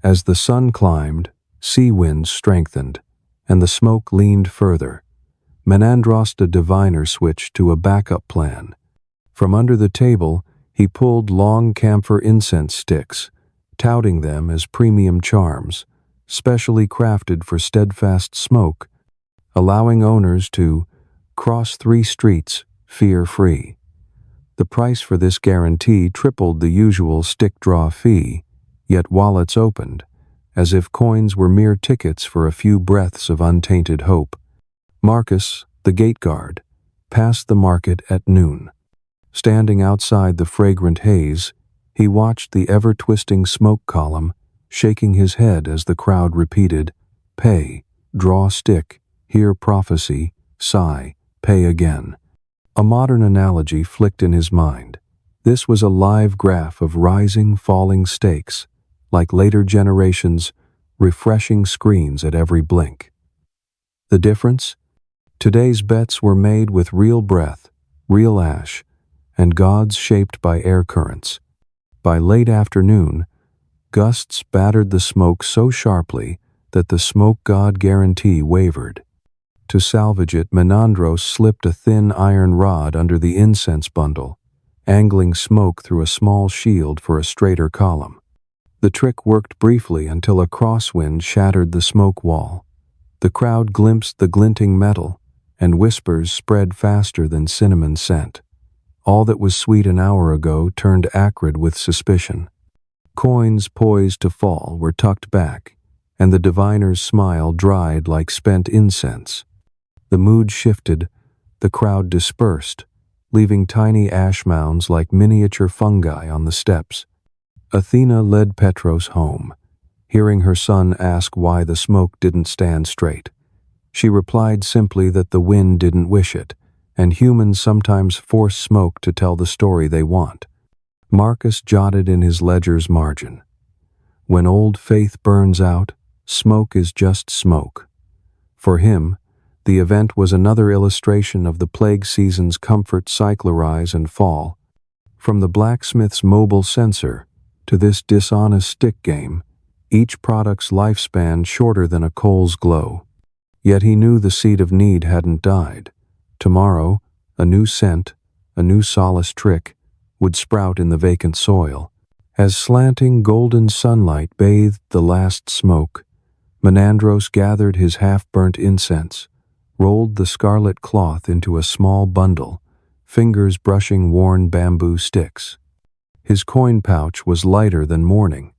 As the sun climbed, sea winds strengthened, and the smoke leaned further. Menandros the diviner switched to a backup plan. From under the table, he pulled long camphor incense sticks, touting them as premium charms, specially crafted for steadfast smoke, allowing owners to cross 3 streets fear-free. The price for this guarantee tripled the usual stick-draw fee, yet wallets opened, as if coins were mere tickets for a few breaths of untainted hope. Marcus, the gate guard, passed the market at noon. Standing outside the fragrant haze, he watched the ever-twisting smoke column, shaking his head as the crowd repeated, "Pay, draw stick, hear prophecy, sigh, pay again." A modern analogy flicked in his mind. This was a live graph of rising, falling stakes, like later generations' refreshing screens at every blink. The difference? Today's bets were made with real breath, real ash, and gods shaped by air currents. By late afternoon, gusts battered the smoke so sharply that the smoke god guarantee wavered. To salvage it, Menandros slipped a thin iron rod under the incense bundle, angling smoke through a small shield for a straighter column. The trick worked briefly until a crosswind shattered the smoke wall. The crowd glimpsed the glinting metal, and whispers spread faster than cinnamon scent. All that was sweet an hour ago turned acrid with suspicion. Coins poised to fall were tucked back, and the diviner's smile dried like spent incense. The mood shifted, the crowd dispersed, leaving tiny ash mounds like miniature fungi on the steps. Athena led Petros home, hearing her son ask why the smoke didn't stand straight. She replied simply that the wind didn't wish it, and humans sometimes force smoke to tell the story they want. Marcus jotted in his ledger's margin, "When old faith burns out, smoke is just smoke." For him, the event was another illustration of the plague season's comfort cycle rise and fall. From the blacksmith's mobile censer to this dishonest stick game, each product's lifespan shorter than a coal's glow. Yet he knew the seed of need hadn't died. Tomorrow, a new scent, a new solace trick, would sprout in the vacant soil. As slanting golden sunlight bathed the last smoke, Menandros gathered his half-burnt incense, rolled the scarlet cloth into a small bundle, fingers brushing worn bamboo sticks. His coin pouch was lighter than morning,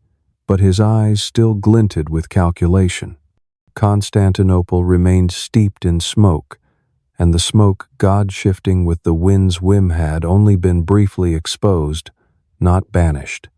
but his eyes still glinted with calculation. Constantinople remained steeped in smoke, and the smoke god-shifting with the wind's whim had only been briefly exposed, not banished.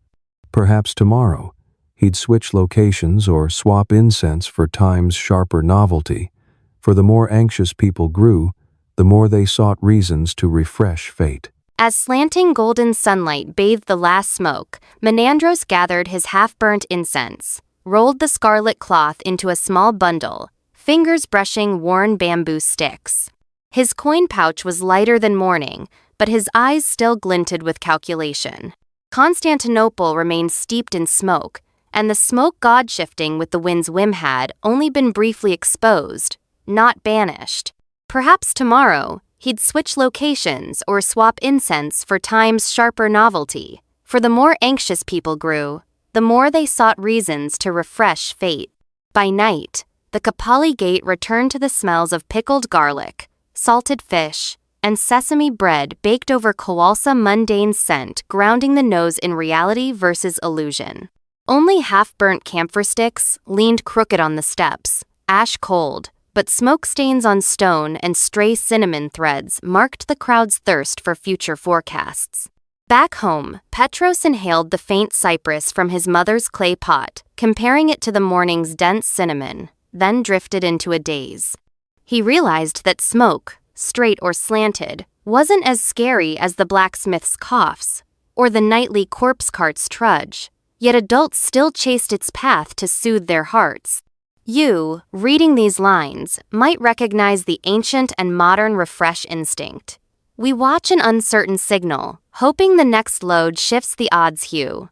Perhaps tomorrow, he'd switch locations or swap incense for time's sharper novelty, for the more anxious people grew, the more they sought reasons to refresh fate. As slanting golden sunlight bathed the last smoke, Menandros gathered his half-burnt incense, rolled the scarlet cloth into a small bundle, fingers brushing worn bamboo sticks. His coin pouch was lighter than morning, but his eyes still glinted with calculation. Constantinople remained steeped in smoke, and the smoke god shifting with the wind's whim had only been briefly exposed, not banished. Perhaps tomorrow, he'd switch locations or swap incense for time's sharper novelty. For the more anxious people grew, the more they sought reasons to refresh fate. By night, the Kapali Gate returned to the smells of pickled garlic, salted fish, and sesame bread baked over Kowalsa mundane scent, grounding the nose in reality versus illusion. Only half-burnt camphor sticks leaned crooked on the steps, ash cold, but smoke stains on stone and stray cinnamon threads marked the crowd's thirst for future forecasts. Back home, Petros inhaled the faint cypress from his mother's clay pot, comparing it to the morning's dense cinnamon, then drifted into a daze. He realized that smoke, straight or slanted, wasn't as scary as the blacksmith's coughs or the nightly corpse cart's trudge, yet adults still chased its path to soothe their hearts. You, reading these lines, might recognize the ancient and modern refresh instinct. We watch an uncertain signal, hoping the next load shifts the odds hue.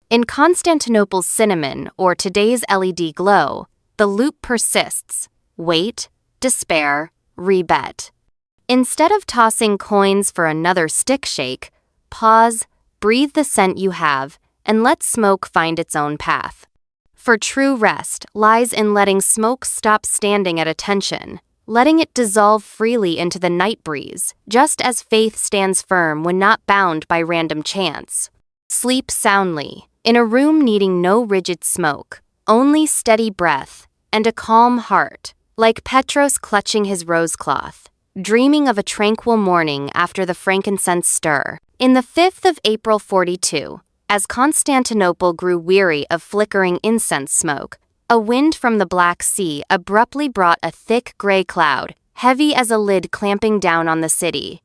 In Constantinople's cinnamon or today's LED glow, the loop persists. Wait, despair, rebet. Instead of tossing coins for another stick shake, pause, breathe the scent you have, and let smoke find its own path. For true rest lies in letting smoke stop standing at attention, letting it dissolve freely into the night breeze, just as faith stands firm when not bound by random chance. Sleep soundly, in a room needing no rigid smoke, only steady breath, and a calm heart, like Petros clutching his rosecloth, dreaming of a tranquil morning after the frankincense stir. In the 5th of April 42, as Constantinople grew weary of flickering incense smoke, a wind from the Black Sea abruptly brought a thick gray cloud, heavy as a lid clamping down on the city.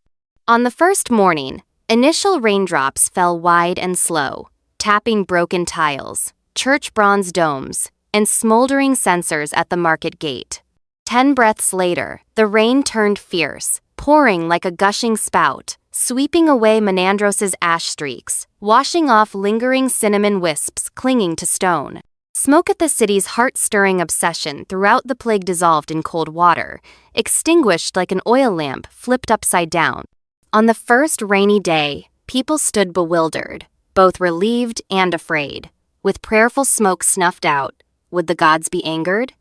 On the first morning, initial raindrops fell wide and slow, tapping broken tiles, church bronze domes, and smoldering censers at the market gate. 10 breaths later, the rain turned fierce, pouring like a gushing spout, sweeping away Menandros's ash streaks, washing off lingering cinnamon wisps clinging to stone. Smoke at the city's heart-stirring obsession throughout the plague dissolved in cold water, extinguished like an oil lamp flipped upside down. On the first rainy day, people stood bewildered, both relieved and afraid. With prayerful smoke snuffed out, would the gods be angered?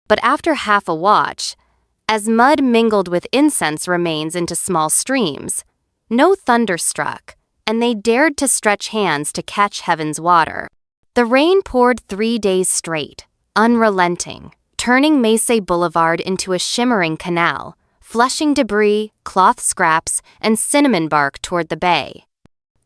But after half a watch, as mud mingled with incense remains into small streams, no thunder struck, and they dared to stretch hands to catch heaven's water. The rain poured 3 days straight, unrelenting, turning Mese Boulevard into a shimmering canal, flushing debris, cloth scraps, and cinnamon bark toward the bay.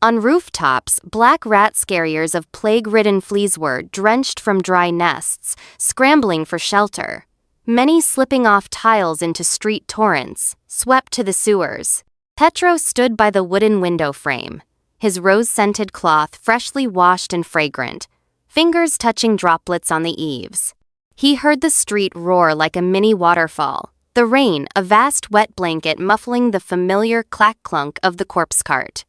On rooftops, black rat scariers of plague-ridden fleas were drenched from dry nests, scrambling for shelter, many slipping off tiles into street torrents, swept to the sewers. Petros stood by the wooden window frame, his rose-scented cloth freshly washed and fragrant, fingers touching droplets on the eaves. He heard the street roar like a mini waterfall, the rain a vast wet blanket muffling the familiar clack-clunk of the corpse cart.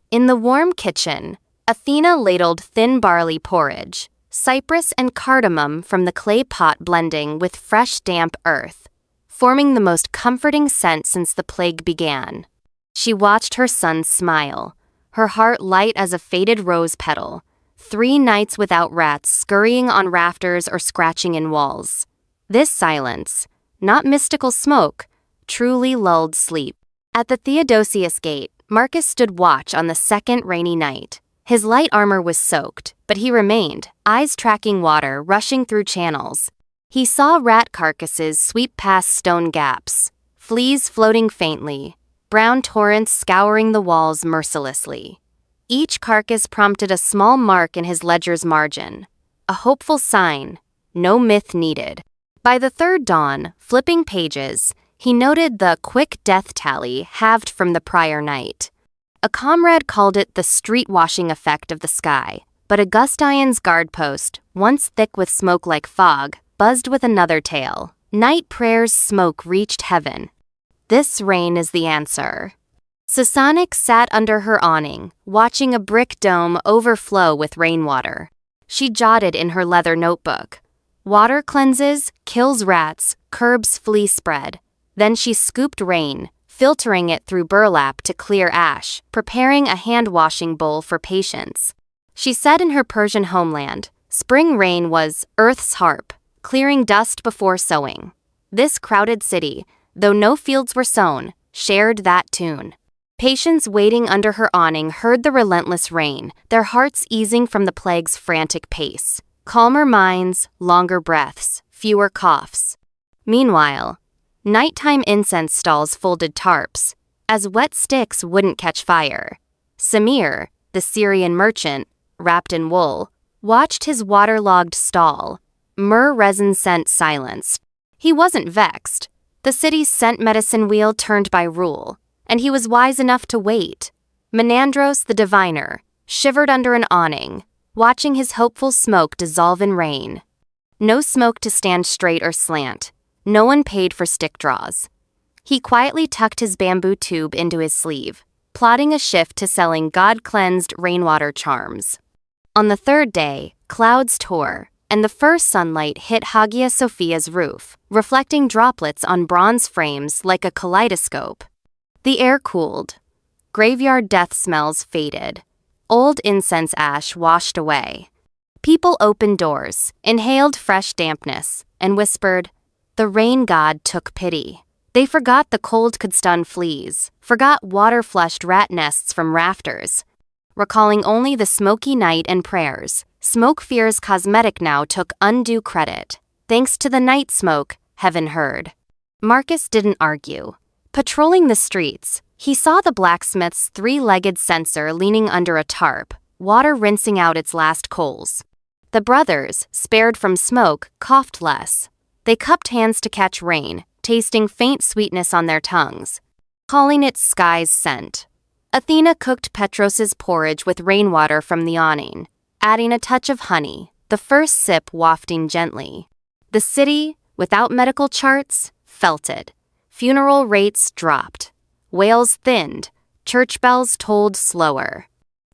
In the warm kitchen, Athena ladled thin barley porridge, cypress and cardamom from the clay pot blending with fresh damp earth, forming the most comforting scent since the plague began. She watched her son smile, her heart light as a faded rose petal, 3 nights without rats scurrying on rafters or scratching in walls. This silence, not mystical smoke, truly lulled sleep. At the Theodosius Gate, Marcus stood watch on the second rainy night. His light armor was soaked, but he remained, eyes tracking water rushing through channels. He saw rat carcasses sweep past stone gaps, fleas floating faintly, brown torrents scouring the walls mercilessly. Each carcass prompted a small mark in his ledger's margin, a hopeful sign, no myth needed. By the third dawn, flipping pages, he noted the quick death tally halved from the prior night. A comrade called it the street-washing effect of the sky, but Augustine's guard post, once thick with smoke like fog, buzzed with another tale. Night prayers' smoke reached heaven. This rain is the answer. Sasanic sat under her awning, watching a brick dome overflow with rainwater. She jotted in her leather notebook. Water cleanses, kills rats, curbs flea spread. Then she scooped rain, filtering it through burlap to clear ash, preparing a hand-washing bowl for patients. She said in her Persian homeland, spring rain was Earth's harp, clearing dust before sowing. This crowded city, though no fields were sown, shared that tune. Patients waiting under her awning heard the relentless rain, their hearts easing from the plague's frantic pace. Calmer minds, longer breaths, fewer coughs. Meanwhile, Nighttime incense stalls folded tarps, as wet sticks wouldn't catch fire. Samir, the Syrian merchant, wrapped in wool, watched his waterlogged stall, myrrh resin scent silenced. He wasn't vexed. The city's scent medicine wheel turned by rule, and he was wise enough to wait. Menandros, the diviner, shivered under an awning, watching his hopeful smoke dissolve in rain. No smoke to stand straight or slant. No one paid for stick draws. He quietly tucked his bamboo tube into his sleeve, plotting a shift to selling God-cleansed rainwater charms. On the third day, clouds tore, and the first sunlight hit Hagia Sophia's roof, reflecting droplets on bronze frames like a kaleidoscope. The air cooled. Graveyard death smells faded. Old incense ash washed away. People opened doors, inhaled fresh dampness, and whispered, "The rain god took pity." They forgot the cold could stun fleas, forgot water-flushed rat nests from rafters. Recalling only the smoky night and prayers, Smoke Fear's cosmetic now took undue credit. Thanks to the night smoke, heaven heard. Marcus didn't argue. Patrolling the streets, he saw the blacksmith's three-legged censer leaning under a tarp, water rinsing out its last coals. The brothers, spared from smoke, coughed less. They cupped hands to catch rain, tasting faint sweetness on their tongues, calling it sky's scent. Athena cooked Petros's porridge with rainwater from the awning, adding a touch of honey, the first sip wafting gently. The city, without medical charts, felt it. Funeral rates dropped. Wails thinned. Church bells tolled slower.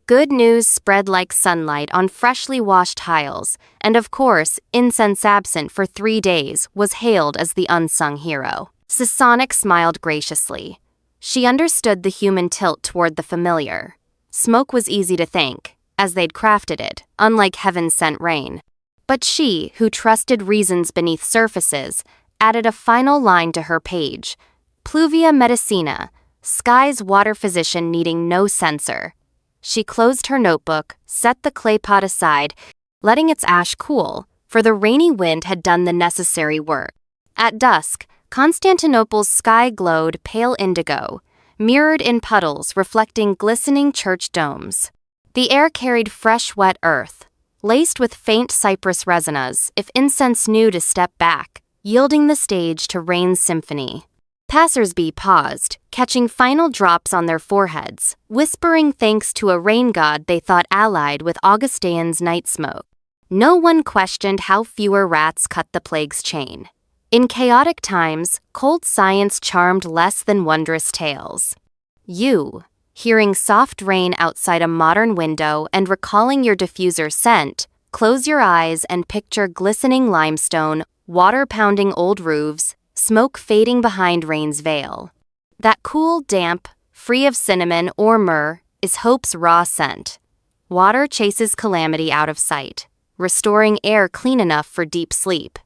Good news spread like sunlight on freshly washed tiles, and of course, incense absent for 3 days was hailed as the unsung hero. Sasonic smiled graciously. She understood the human tilt toward the familiar. Smoke was easy to thank, as they'd crafted it, unlike heaven-sent rain. But she, who trusted reasons beneath surfaces, added a final line to her page. Pluvia medicina, sky's water physician needing no censor. She closed her notebook, set the clay pot aside, letting its ash cool, for the rainy wind had done the necessary work. At dusk, Constantinople's sky glowed pale indigo, mirrored in puddles reflecting glistening church domes. The air carried fresh, wet earth, laced with faint cypress resinas if incense knew to step back, yielding the stage to rain's symphony. Passers-by paused, catching final drops on their foreheads, whispering thanks to a rain god they thought allied with Augustine's night smoke. No one questioned how fewer rats cut the plague's chain. In chaotic times, cold science charmed less than wondrous tales. You, hearing soft rain outside a modern window and recalling your diffuser's scent, close your eyes and picture glistening limestone, water pounding old roofs, smoke fading behind rain's veil. That cool, damp, free of cinnamon or myrrh, is hope's raw scent. Water chases calamity out of sight, restoring air clean enough for deep sleep.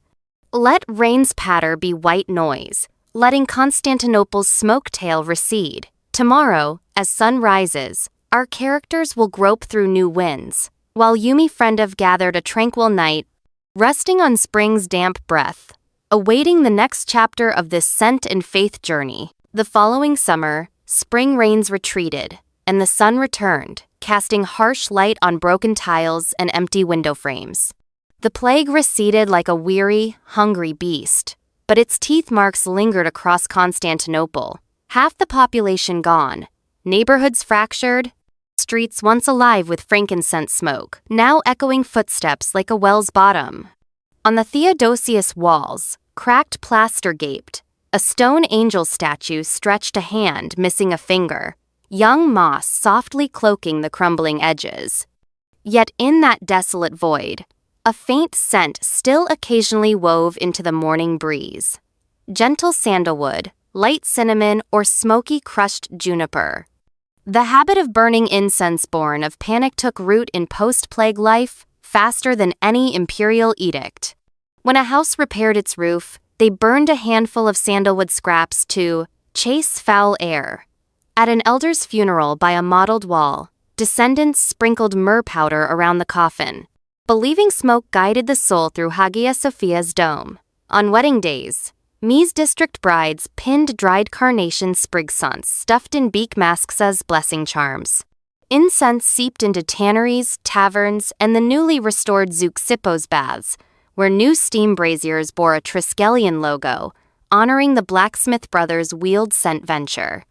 Let rain's patter be white noise, letting Constantinople's smoke tail recede. Tomorrow, as sun rises, our characters will grope through new winds, while Yumi Friendov gathered a tranquil night, resting on spring's damp breath, awaiting the next chapter of this scent and faith journey. The following summer, spring rains retreated, and the sun returned, casting harsh light on broken tiles and empty window frames. The plague receded like a weary, hungry beast, but its teeth marks lingered across Constantinople. Half the population gone, neighborhoods fractured, streets once alive with frankincense smoke, now echoing footsteps like a well's bottom. On the Theodosius walls, cracked plaster gaped. A stone angel statue stretched a hand, missing a finger, young moss softly cloaking the crumbling edges. Yet in that desolate void, a faint scent still occasionally wove into the morning breeze. Gentle sandalwood, light cinnamon, or smoky crushed juniper. The habit of burning incense born of panic took root in post-plague life faster than any imperial edict. When a house repaired its roof, they burned a handful of sandalwood scraps to chase foul air. At an elder's funeral by a mottled wall, descendants sprinkled myrrh powder around the coffin, believing smoke guided the soul through Hagia Sophia's dome. On wedding days, Mies district brides pinned dried carnation sprigsants stuffed in beak masks as blessing charms. Incense seeped into tanneries, taverns, and the newly restored Zeuxippos baths, where new steam braziers bore a Triskelion logo, honoring the blacksmith brothers' wheeled scent venture.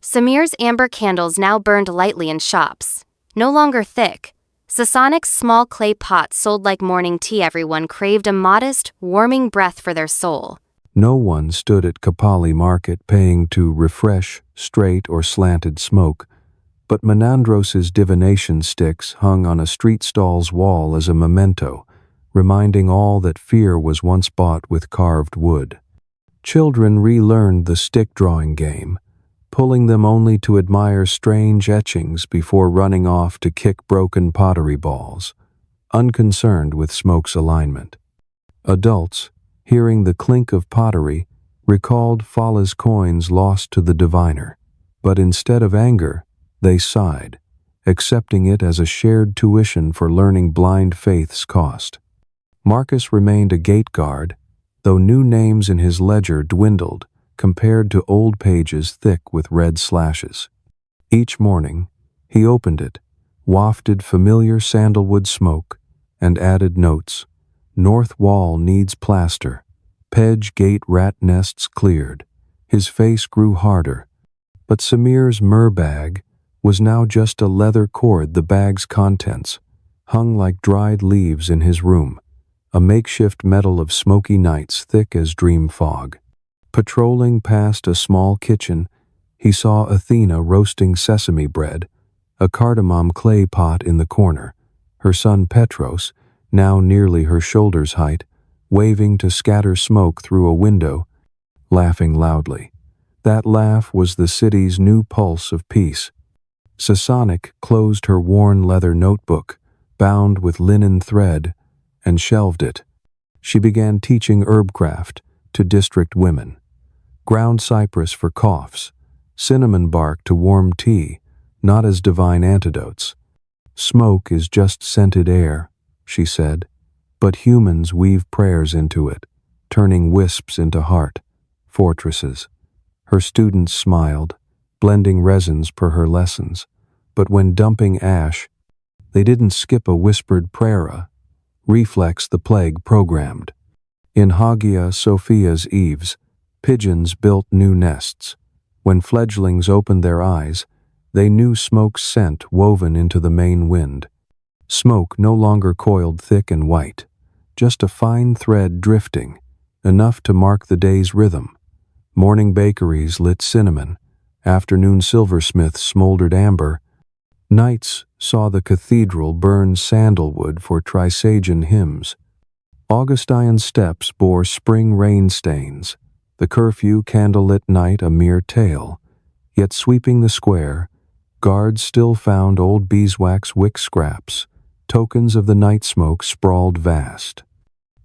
Samir's amber candles now burned lightly in shops, no longer thick. Sasonic's small clay pots sold like morning tea. Everyone craved a modest, warming breath for their soul. No one stood at Kapali market paying to refresh straight or slanted smoke, but Menandros's divination sticks hung on a street stall's wall as a memento, reminding all that fear was once bought with carved wood. Children relearned the stick-drawing game, pulling them only to admire strange etchings before running off to kick broken pottery balls, unconcerned with smoke's alignment. Adults, hearing the clink of pottery, recalled Fala's coins lost to the diviner, but instead of anger, they sighed, accepting it as a shared tuition for learning blind faith's cost. Marcus remained a gate guard, though new names in his ledger dwindled compared to old pages thick with red slashes. Each morning, he opened it, wafted familiar sandalwood smoke, and added notes. North wall needs plaster. Pedge gate rat nests cleared. His face grew harder. But Samir's myrrh bag was now just a leather cord. The bag's contents hung like dried leaves in his room, a makeshift medal of smoky nights thick as dream fog. Patrolling past a small kitchen, he saw Athena roasting sesame bread, a cardamom clay pot in the corner, her son Petros, now nearly her shoulder's height, waving to scatter smoke through a window, laughing loudly. That laugh was the city's new pulse of peace. Sasonic closed her worn leather notebook, bound with linen thread, and shelved it. She began teaching herbcraft to district women. Ground cypress for coughs, cinnamon bark to warm tea, not as divine antidotes. Smoke is just scented air, she said, but humans weave prayers into it, turning wisps into heart, fortresses. Her students smiled, blending resins per her lessons, but when dumping ash, they didn't skip a whispered prayer, reflex the plague programmed. In Hagia Sophia's eaves, pigeons built new nests. When fledglings opened their eyes, they knew smoke's scent woven into the main wind. Smoke no longer coiled thick and white, just a fine thread drifting, enough to mark the day's rhythm. Morning bakeries lit cinnamon, afternoon silversmiths smoldered amber. Nights saw the cathedral burn sandalwood for trisagian hymns. Augustine steps bore spring rain stains, the curfew candlelit night a mere tale. Yet sweeping the square, guards still found old beeswax wick scraps, tokens of the night smoke sprawled vast.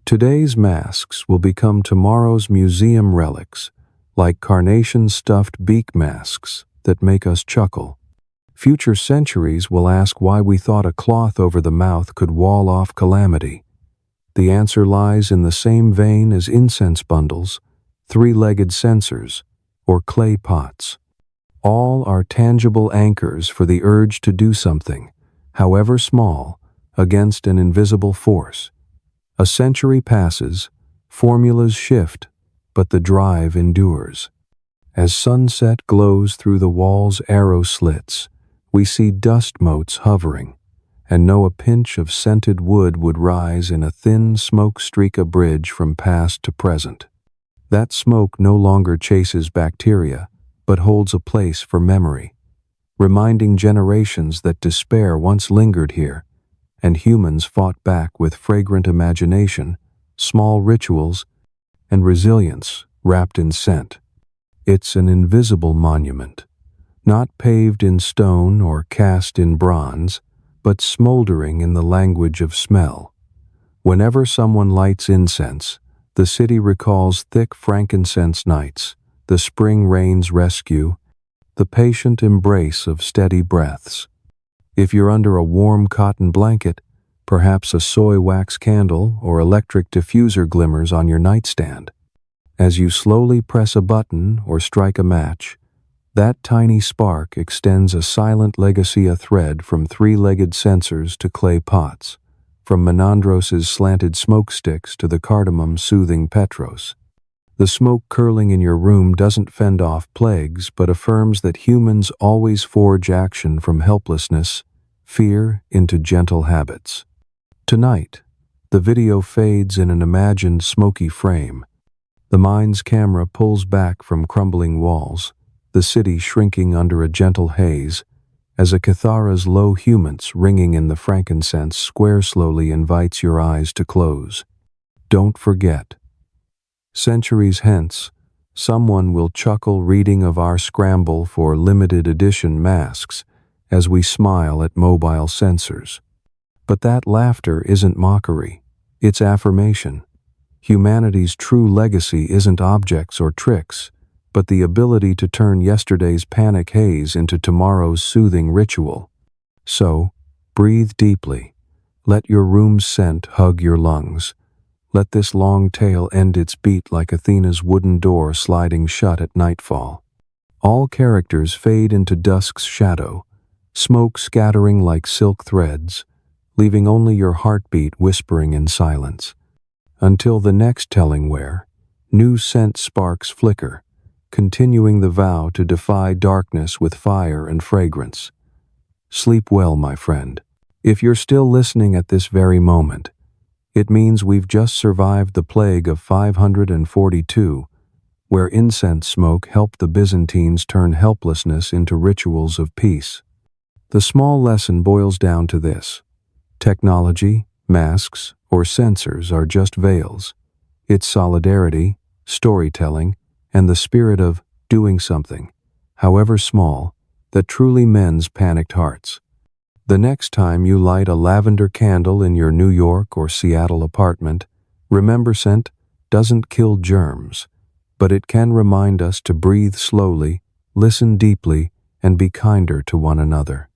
Today's masks will become tomorrow's museum relics, like carnation-stuffed beak masks that make us chuckle. Future centuries will ask why we thought a cloth over the mouth could wall off calamity. The answer lies in the same vein as incense bundles, three-legged censers, or clay pots. All are tangible anchors for the urge to do something, however small, against an invisible force. A century passes, formulas shift, but the drive endures. As sunset glows through the wall's arrow slits, we see dust motes hovering, and know a pinch of scented wood would rise in a thin smoke streak a bridge from past to present. That smoke no longer chases bacteria, but holds a place for memory, reminding generations that despair once lingered here, and humans fought back with fragrant imagination, small rituals, and resilience wrapped in scent. It's an invisible monument, not paved in stone or cast in bronze, but smoldering in the language of smell. Whenever someone lights incense, the city recalls thick frankincense nights, the spring rain's rescue, the patient embrace of steady breaths. If you're under a warm cotton blanket, perhaps a soy wax candle or electric diffuser glimmers on your nightstand. As you slowly press a button or strike a match, that tiny spark extends a silent legacy, a thread from three-legged censers to clay pots, from Menandros's slanted smoke sticks to the cardamom-soothing Petros. The smoke curling in your room doesn't fend off plagues, but affirms that humans always forge action from helplessness, fear, into gentle habits. Tonight, the video fades in an imagined smoky frame. The mind's camera pulls back from crumbling walls, the city shrinking under a gentle haze, as a Cathara's low humans ringing in the frankincense square slowly invites your eyes to close. Don't forget. Centuries hence, someone will chuckle reading of our scramble for limited edition masks as we smile at mobile sensors. But that laughter isn't mockery, it's affirmation. Humanity's true legacy isn't objects or tricks, but the ability to turn yesterday's panic haze into tomorrow's soothing ritual. So, breathe deeply. Let your room's scent hug your lungs. Let this long tale end its beat like Athena's wooden door sliding shut at nightfall. All characters fade into dusk's shadow, smoke scattering like silk threads, leaving only your heartbeat whispering in silence. Until the next telling where, new scent sparks flicker, continuing the vow to defy darkness with fire and fragrance. Sleep well, my friend. If you're still listening at this very moment, it means we've just survived the plague of 542, where incense smoke helped the Byzantines turn helplessness into rituals of peace. The small lesson boils down to this. Technology, masks, or sensors are just veils. It's solidarity, storytelling, and the spirit of doing something, however small, that truly mends panicked hearts. The next time you light a lavender candle in your New York or Seattle apartment, remember scent doesn't kill germs, but it can remind us to breathe slowly, listen deeply, and be kinder to one another.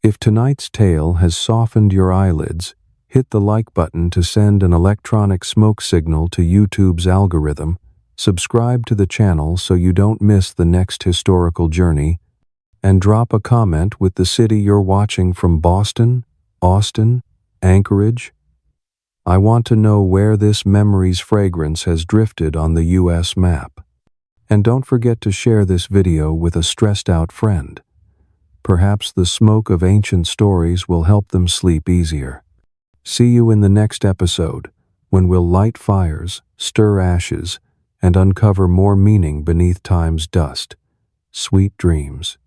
If tonight's tale has softened your eyelids, hit the like button to send an electronic smoke signal to YouTube's algorithm, subscribe to the channel so you don't miss the next historical journey, and drop a comment with the city you're watching from: Boston, Austin, Anchorage. I want to know where this memory's fragrance has drifted on the US map. And don't forget to share this video with a stressed-out friend. Perhaps the smoke of ancient stories will help them sleep easier. See you in the next episode, when we'll light fires, stir ashes, and uncover more meaning beneath time's dust. Sweet dreams.